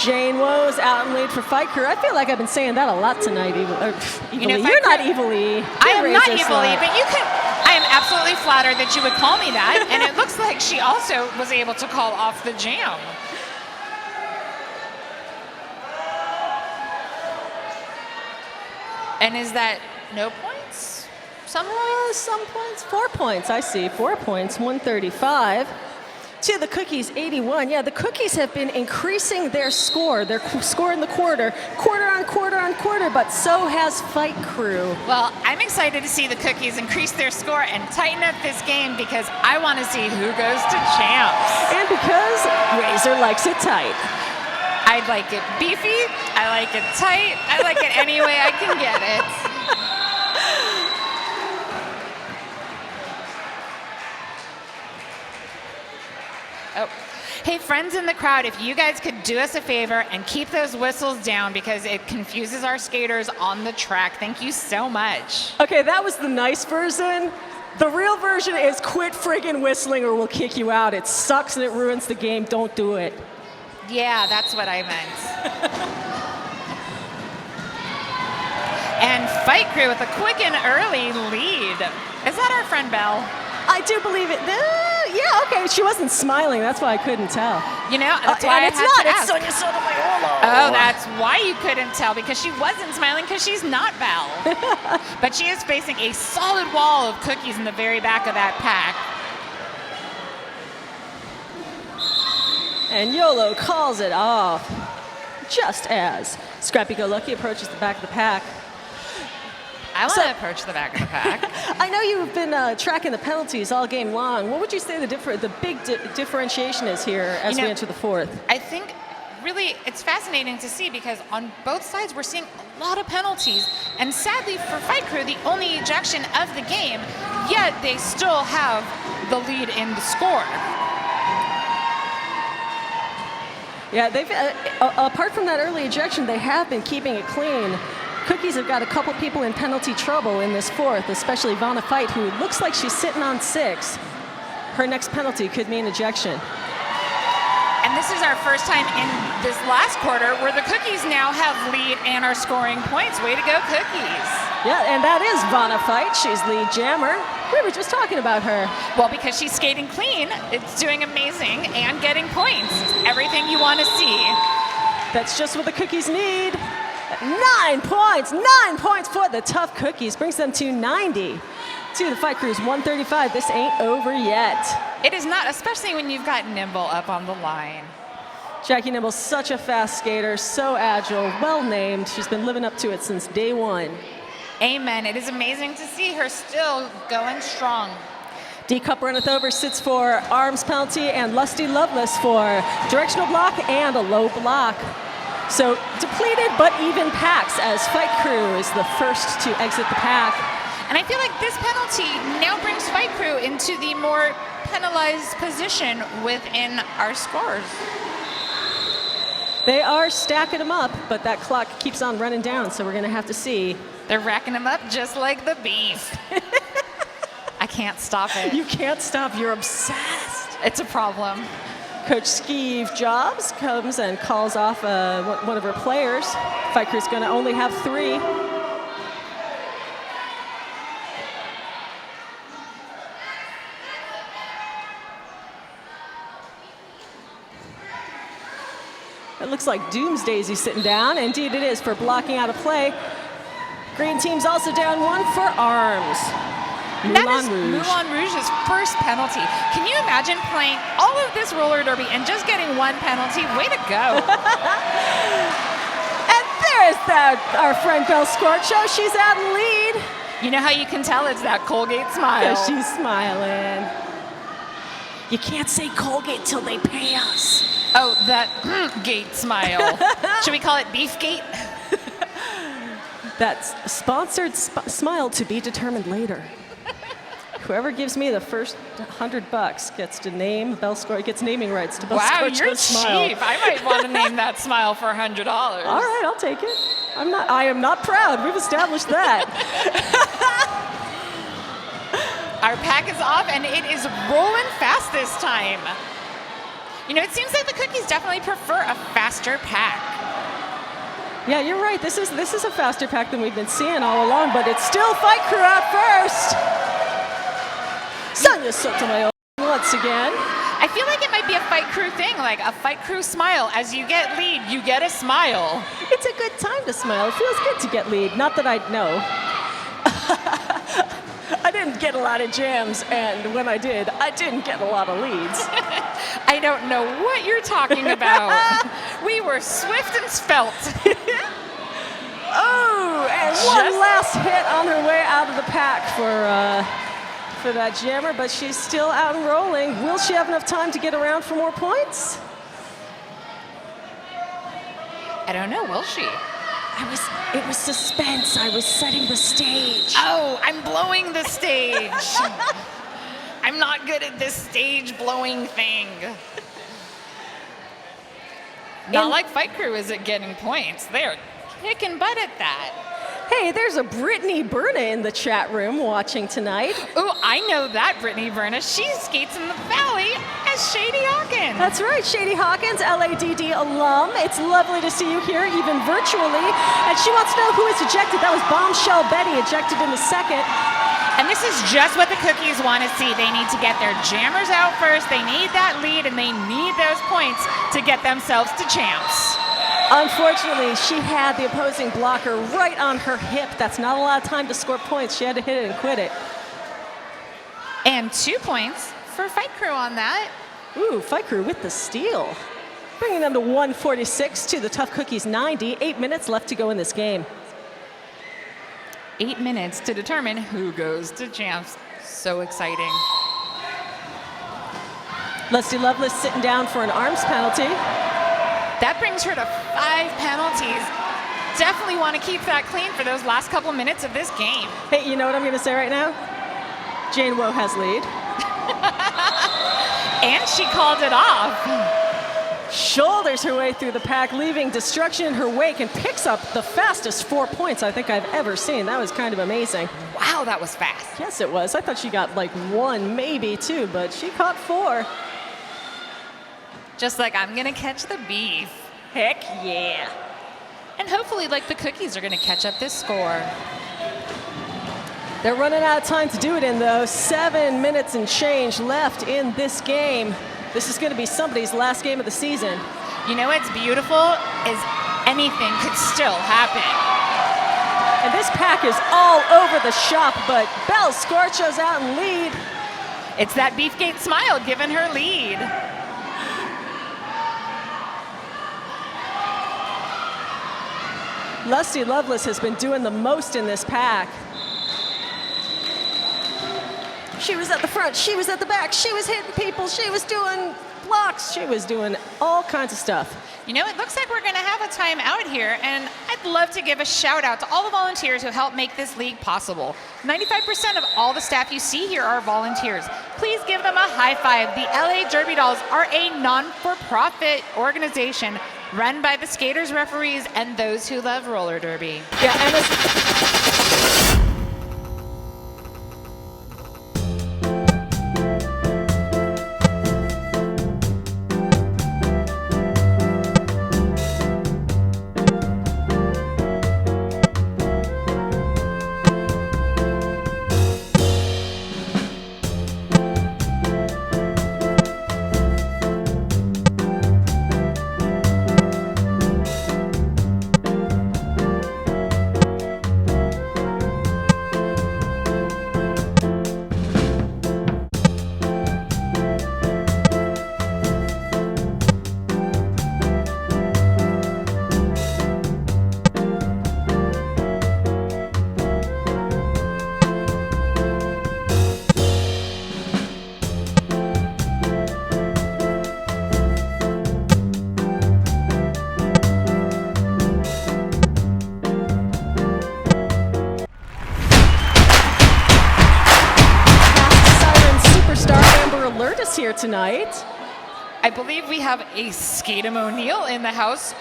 Jane Woe's out in lead for Fight Crew. I feel like I've been saying that a lot tonight. Evilly. You know, You're not evilly. I am not evilly, but you could. I am absolutely flattered that you would call me that. And it looks like she also was able to call off the jam. And is that no points? Some points? 4 points. I see. 4 points. 135. To the Cookies, 81. Yeah, the Cookies have been increasing their score in the quarter on quarter, but so has Fight Crew. Well, I'm excited to see the Cookies increase their score and tighten up this game because I want to see who goes to champs. And because Razor likes it tight. I like it beefy, I like it tight, I like it any way I can get it. Oh. Hey, friends in the crowd, if you guys could do us a favor and keep those whistles down because it confuses our skaters on the track. Thank you so much. Okay, that was the nice version. The real version is quit friggin' whistling or we'll kick you out. It sucks and it ruins the game. Don't do it. Yeah, that's what I meant. And Fight Crew with a quick and early lead. Is that our friend Belle? I do believe it. Yeah, okay. She wasn't smiling. That's why I couldn't tell. You know, that's why I had to ask. It's Sonia Sotomayor. Oh, that's why you couldn't tell, because she wasn't smiling because she's not Belle. But she is facing a solid wall of Cookies in the very back of that pack. And YOLO calls it off, just as Scrappy Go Lucky approaches the back of the pack. I want to approach the back of the pack. I know you've been tracking the penalties all game long. What would you say the big differentiation is here as we enter the fourth? I think really it's fascinating to see because on both sides we're seeing a lot of penalties. And sadly for Fight Crew, the only ejection of the game, yet they still have the lead in the score. Yeah, they've apart from that early ejection, they have been keeping it clean. Cookies have got a couple people in penalty trouble in this fourth, especially Vanna Fight, who looks like she's sitting on 6. Her next penalty could mean ejection. And this is our first time in this last quarter where the Cookies now have lead and are scoring points. Way to go, Cookies. Yeah, and that is Vanna Fight. She's lead jammer. We were just talking about her. Well, because she's skating clean, it's doing amazing and getting points. Everything you want to see. That's just what the Cookies need. 9 points! 9 points for the Tough Cookies. Brings them to 90. To the Fight Crew's 135. This ain't over yet. It is not, especially when you've got Nimble up on the line. Jackie Nimble's such a fast skater, so agile, well named. She's been living up to it since day one. Amen. It is amazing to see her still going strong. D-Cup runneth over, sits for arms penalty, and Lusty Loveless for directional block and a low block. So depleted but even packs as Fight Crew is the first to exit the pack. And I feel like this penalty now brings Fight Crew into the more penalized position within our scores. They are stacking them up, but that clock keeps on running down, so we're going to have to see. They're racking them up just like the beef. I can't stop it. You can't stop. You're obsessed. It's a problem. Coach Skeeve Jobs comes and calls off one of her players. Fight Crew's going to only have 3. It looks like Doomsday's sitting down. Indeed it is, for blocking out a play. Green team's also down 1 for arms. That is Moulin Rouge's first penalty. Can you imagine playing all of this roller derby and just getting 1 penalty? Way to go. And there's our friend Belle Scorcho. She's out in lead. You know how you can tell it's that Colgate smile? Yeah, she's smiling. You can't say Colgate till they pay us. Oh, that gate smile. Should we call it Beefgate? That's sponsored smile to be determined later. Whoever gives me the first $100 gets to name Bell Scorch, gets naming rights to Bell Wow, Scorch's you're smile. cheap. I might want to name that smile for $100. All right, I'll take it. I am not proud. We've established that. Our pack is off, and it is rolling fast this time. You know, it seems like the cookies definitely prefer a faster pack. Yeah, you're right. This is a faster pack than we've been seeing all along, but it's still Fight Crew out first. Sonia Sotomayor once again. I feel like it might be a Fight Crew thing, like a Fight Crew smile. As you get lead, you get a smile. It's a good time to smile. It feels good to get lead. Not that I know. I didn't get a lot of jams, and when I did, I didn't get a lot of leads. I don't know what you're talking about. We were swift and spelt. Oh, and one last hit on her way out of the pack for that jammer, but she's still out and rolling. Will she have enough time to get around for more points? I don't know, will she? It was suspense. I was setting the stage. Oh, I'm blowing the stage. I'm not good at this stage blowing thing. Not like Fight Crew is at getting points. They're kicking butt at that. Hey, there's a Brittany Berna in the chat room watching tonight. Ooh, I know that Brittany Berna. She skates in the valley as Shady Hawkins. That's right, Shady Hawkins, LADD alum. It's lovely to see you here, even virtually. And she wants to know who is ejected. That was Bombshell Betty ejected in the second. And this is just what the cookies want to see. They need to get their jammers out first. They need that lead, and they need those points to get themselves to champs. Unfortunately, she had the opposing blocker right on her hip. That's not a lot of time to score points. She had to hit it and quit it. And 2 points for Fight Crew on that. Ooh, Fight Crew with the steal. Bringing them to 146 to the Tough Cookies 90. 8 minutes left to go in this game. 8 minutes to determine who goes to champs. So exciting. Lusty Lovelace sitting down for an arms penalty. That brings her to 5 penalties. Definitely want to keep that clean for those last couple minutes of this game. Hey, you know what I'm going to say right now? Jane Woe has lead. And she called it off. Shoulders her way through the pack, leaving destruction in her wake, and picks up the fastest 4 points I think I've ever seen. That was kind of amazing. Wow, that was fast. Yes, it was. I thought she got like 1, maybe 2, but she caught 4. Just like I'm going to catch the beef. Heck yeah. And hopefully, like the cookies, are going to catch up this score. They're running out of time to do it in, though. 7 minutes and change left in this game. This is going to be somebody's last game of the season. You know what's beautiful is anything could still happen. And this pack is all over the shop, but Belle Scorcho's out in lead. It's that Beefgate smile giving her lead. Lusty Lovelace has been doing the most in this pack. She was at the front, she was at the back, she was hitting people, she was doing blocks, she was doing all kinds of stuff. You know, it looks like we're going to have a time out here, and I'd love to give a shout out to all the volunteers who helped make this league possible. 95% of all the staff you see here are volunteers. Please give them a high five. The LA Derby Dolls are a non-for-profit organization run by the skaters, referees, and those who love roller derby. Yeah, and tonight. I believe we have a Skatem O'Neill in the house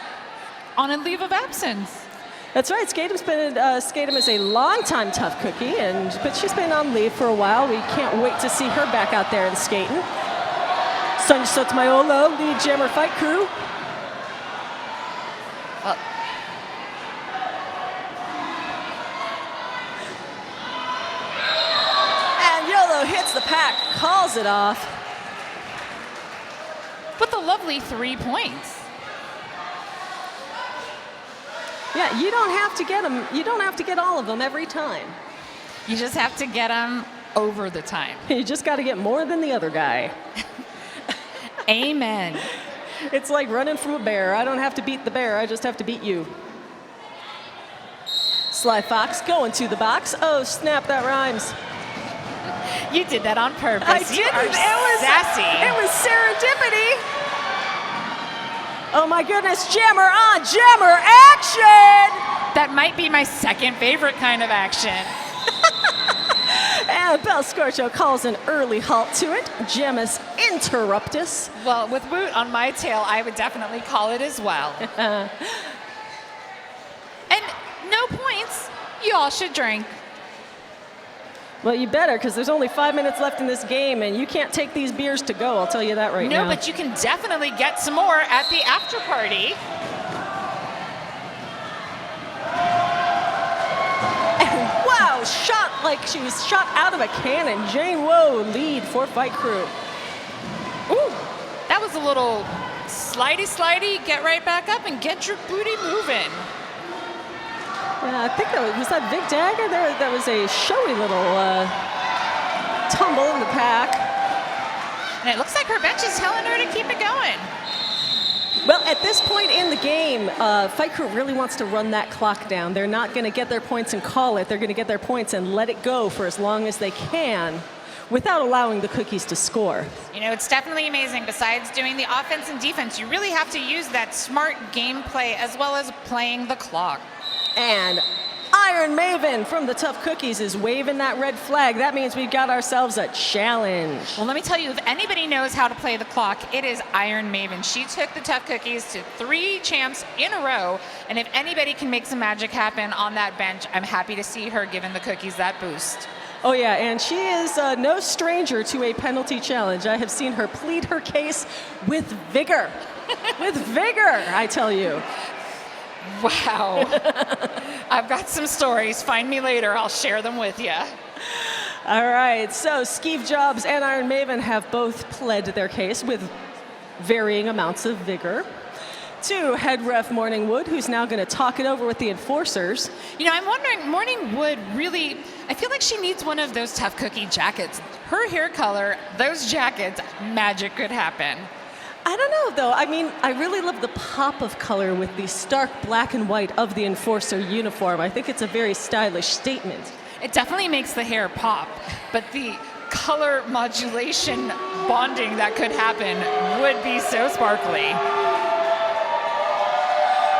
on a leave of absence. That's right. Skatem is a longtime Tough Cookie, but she's been on leave for a while. We can't wait to see her back out there in skating. Sonia Sotomayor, lead Jammer Fight Crew. Well, and Yolo hits the pack, calls it off. with a lovely 3 points. Yeah, you don't have to get them. You don't have to get all of them every time. You just have to get them over the time. You just got to get more than the other guy. Amen. It's like running from a bear. I don't have to beat the bear. I just have to beat you. Sly Fox going to the box. Oh, snap, that rhymes. You did that on purpose. I You didn't. are sassy. It was serendipity. Oh my goodness, Jammer on Jammer action! That might be my second favorite kind of action. And Bel Scorcho calls an early halt to it. Gemmas interruptus. Well, with Woot on my tail, I would definitely call it as well. And no points. You all should drink. Well, you better, because there's only 5 minutes left in this game, and you can't take these beers to go. I'll tell you that right now. No, but you can definitely get some more at the after party. And wow, shot like she was shot out of a cannon. Jane Woe lead for Fight Crew. Ooh, that was a little slidey, get right back up and get your booty moving. Yeah, I think was that Vic Dagger? That was a showy little tumble in the pack. And it looks like her bench is telling her to keep it going. Well, at this point in the game, Fight Crew really wants to run that clock down. They're not going to get their points and call it. They're going to get their points and let it go for as long as they can without allowing the cookies to score. You know, it's definitely amazing. Besides doing the offense and defense, you really have to use that smart gameplay as well as playing the clock. And Iron Maven from the Tough Cookies is waving that red flag. That means we've got ourselves a challenge. Well, let me tell you, if anybody knows how to play the clock, it is Iron Maven. She took the Tough Cookies to 3 champs in a row, and if anybody can make some magic happen on that bench, I'm happy to see her giving the cookies that boost. Oh yeah, and she is no stranger to a penalty challenge. I have seen her plead her case with vigor. With vigor, I tell you. Wow. I've got some stories. Find me later. I'll share them with you. All right, so Skeeve Jobs and Iron Maven have both pled their case with varying amounts of vigor. To head ref Morning Wood, who's now going to talk it over with the enforcers. You know, I'm wondering, Morning Wood really, I feel like she needs one of those Tough Cookie jackets. Her hair color, those jackets, magic could happen. I don't know, though. I mean, I really love the pop of color with the stark black and white of the enforcer uniform. I think it's a very stylish statement. It definitely makes the hair pop, but the color modulation bonding that could happen would be so sparkly.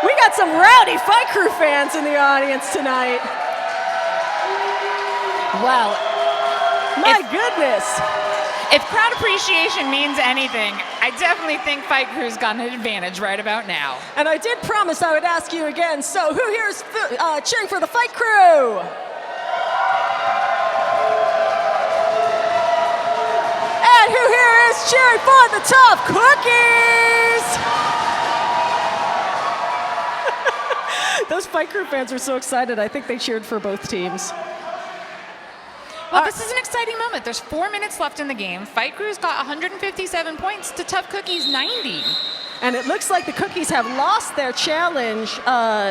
We got some rowdy Fight Crew fans in the audience tonight. Well, my goodness. If crowd appreciation means anything, I definitely think Fight Crew's got an advantage right about now. And I did promise I would ask you again, so who here is cheering for the Fight Crew? And who here is cheering for the Tough Cookies? Those Fight Crew fans were so excited, I think they cheered for both teams. Well, this is an exciting moment. There's 4 minutes left in the game. Fight Crew's got 157 points to Tough Cookies 90. And it looks like the Cookies have lost their challenge.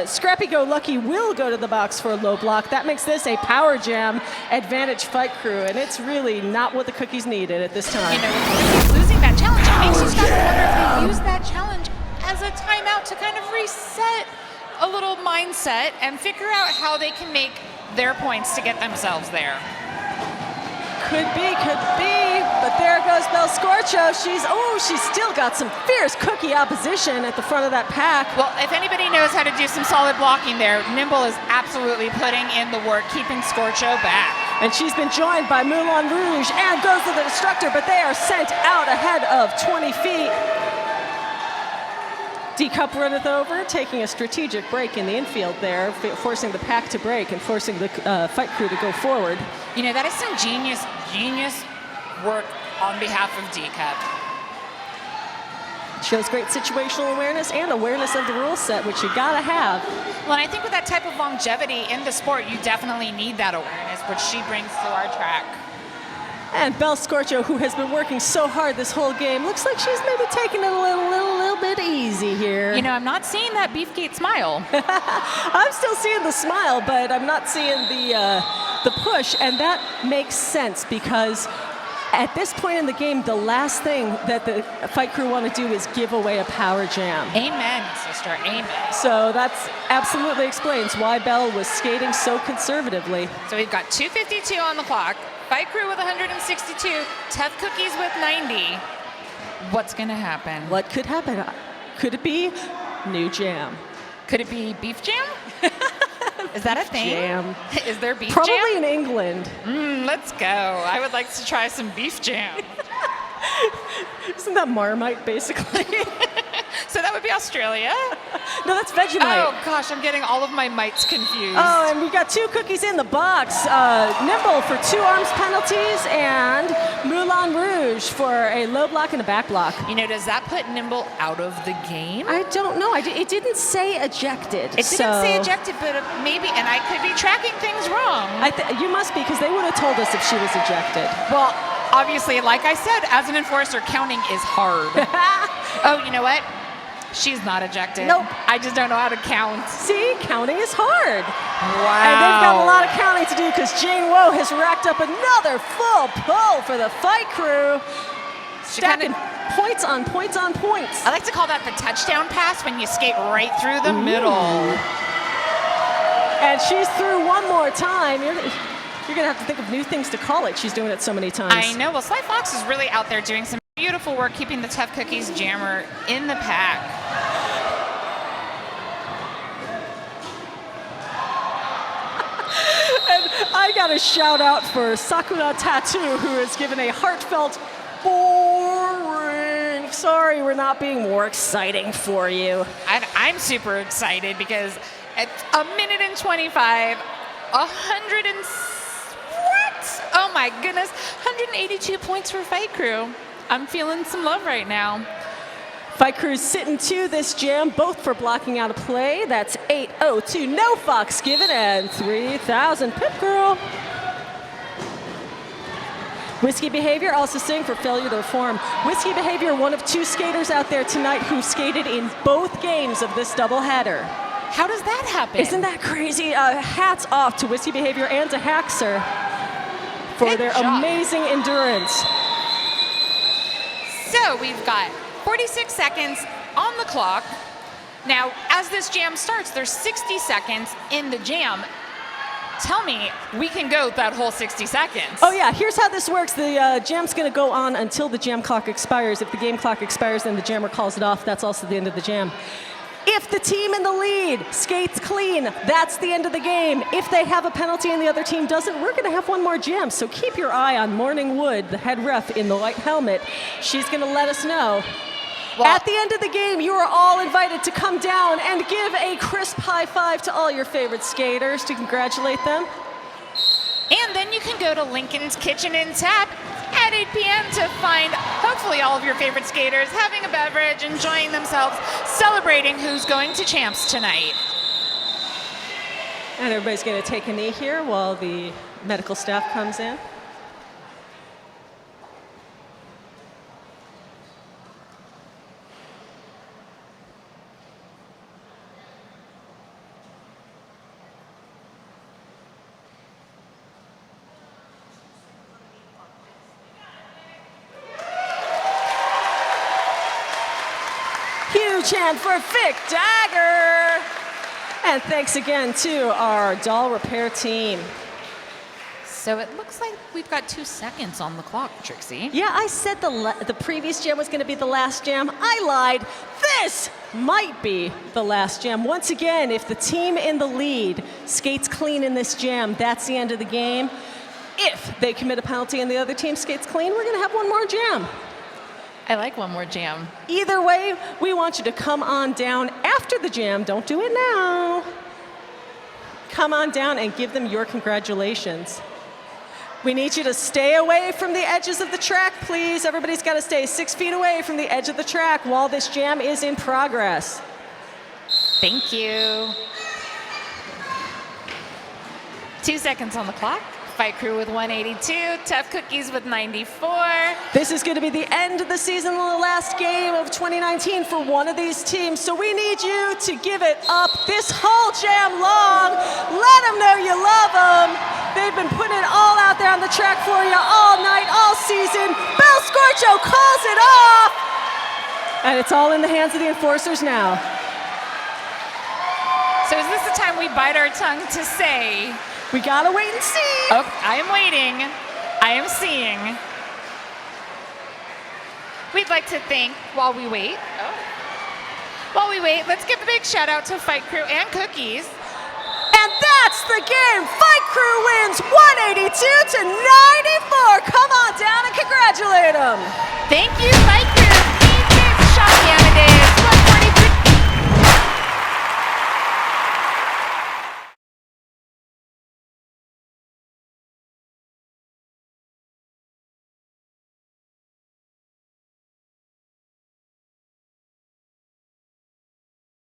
Scrappy Go Lucky will go to the box for a low block. That makes this a power jam advantage Fight Crew, and it's really not what the Cookies needed at this time. You know, with the Cookies losing that challenge, it makes you start to wonder if they use that challenge as a timeout to kind of reset a little mindset and figure out how they can make their points to get themselves there. Could be, but there goes Bel Scorcho. She's still got some fierce cookie opposition at the front of that pack. Well, if anybody knows how to do some solid blocking there, Nimble is absolutely putting in the work, keeping Scorcho back. And she's been joined by Moulin Rouge and goes to the destructor, but they are sent out ahead of 20 feet. D-Cup runneth over, taking a strategic break in the infield there, forcing the pack to break and forcing the fight crew to go forward. You know, that is some genius work on behalf of D-Cup. Shows great situational awareness and awareness of the rule set, which you gotta have. Well, and I think with that type of longevity in the sport, you definitely need that awareness, which she brings to our track. And Belle Scorcho, who has been working so hard this whole game, looks like she's maybe taking it a little bit easy here. You know, I'm not seeing that Beefgate smile. I'm still seeing the smile, but I'm not seeing the push, and that makes sense because at this point in the game, the last thing that the fight crew want to do is give away a power jam. Amen, sister, amen. So that absolutely explains why Belle was skating so conservatively. So we've got 2:52 on the clock, fight crew with 162, Tough Cookies with 90. What's gonna happen? What could happen? Could it be new jam? Could it be beef jam? Is that a thing? Jam. Is there beef Probably jam? in England. Let's go. I would like to try some beef jam. Isn't that Marmite, basically? So that would be Australia? No, that's Vegemite. Oh, gosh, I'm getting all of my mites confused. Oh, and we got 2 cookies in the box. Nimble for 2 arms penalties and Moulin Rouge for a low block and a back block. You know, does that put Nimble out of the game? I don't know. It didn't say ejected. It didn't say ejected, but maybe, and I could be tracking things wrong. You must be, because they would have told us if she was ejected. Well, obviously, like I said, as an enforcer, counting is hard. Oh, you know what? She's not ejected. Nope. I just don't know how to count. See, counting is hard. Wow. And they've got a lot of counting to do because Jane Woe has racked up another full pull for the fight crew. Stacking points on points on points. I like to call that the touchdown pass when you skate right through the middle. And she's through one more time. You're going to have to think of new things to call it. She's doing it so many times. I know. Well, Sly Fox is really out there doing some beautiful work keeping the Tough Cookies jammer in the pack. And I got a shout out for Sakura Tattoo, who has given a heartfelt boring. Sorry, we're not being more exciting for you. I'm super excited because at 1:25, 100 and what? Oh my goodness, 182 points for Fight Crew. I'm feeling some love right now. Fight Crew's sitting to this jam, both for blocking out a play. That's 8:02, no Fox given, and 3,000 Pip Girl. Whiskey Behavior also sing for failure to reform. Whiskey Behavior, one of 2 skaters out there tonight who skated in both games of this doubleheader. How does that happen? Isn't that crazy? Hats off to Whiskey Behavior and to Haxer for Good their job. amazing endurance. So we've got 46 seconds on the clock. Now, as this jam starts, there's 60 seconds in the jam. Tell me, we can go that whole 60 seconds. Oh yeah, here's how this works. The jam's gonna go on until the jam clock expires. If the game clock expires, then the jammer calls it off. That's also the end of the jam. If the team in the lead skates clean, that's the end of the game. If they have a penalty and the other team doesn't, we're gonna have one more jam. So keep your eye on Morning Wood, the head ref in the white helmet. She's gonna let us know. Well, at the end of the game, you are all invited to come down and give a crisp high five to all your favorite skaters to congratulate them. And then you can go to Lincoln's Kitchen and Tap at 8 p.m. to find hopefully all of your favorite skaters having a beverage, enjoying themselves, celebrating who's going to champs tonight. And everybody's going to take a knee here while the medical staff comes in. Huge hand for Vic Dagger. And thanks again to our doll repair team. So it looks like we've got 2 seconds on the clock, Trixie. Yeah, I said the previous jam was going to be the last jam. I lied. This might be the last jam. Once again, if the team in the lead skates clean in this jam, that's the end of the game. If they commit a penalty and the other team skates clean, we're going to have one more jam. I like one more jam. Either way, we want you to come on down after the jam. Don't do it now. Come on down and give them your congratulations. We need you to stay away from the edges of the track, please. Everybody's got to stay 6 feet away from the edge of the track while this jam is in progress. Thank you. 2 seconds on the clock. Fight Crew with 182, Tough Cookies with 94. This is going to be the end of the season, the last game of 2019 for one of these teams. So we need you to give it up this whole jam long. Let them know you love them. They've been putting it all out there on the track for you all night, all season. Bill Scorcho calls it off. And it's all in the hands of the enforcers now. So is this the time we bite our tongue to say? We gotta wait and see. Oh, I am waiting. I am seeing. We'd like to thank, while we wait, let's give a big shout out to Fight Crew and Cookies. And that's the game. Fight Crew wins 182 to 94. Come on down and congratulate them. Thank you, Fight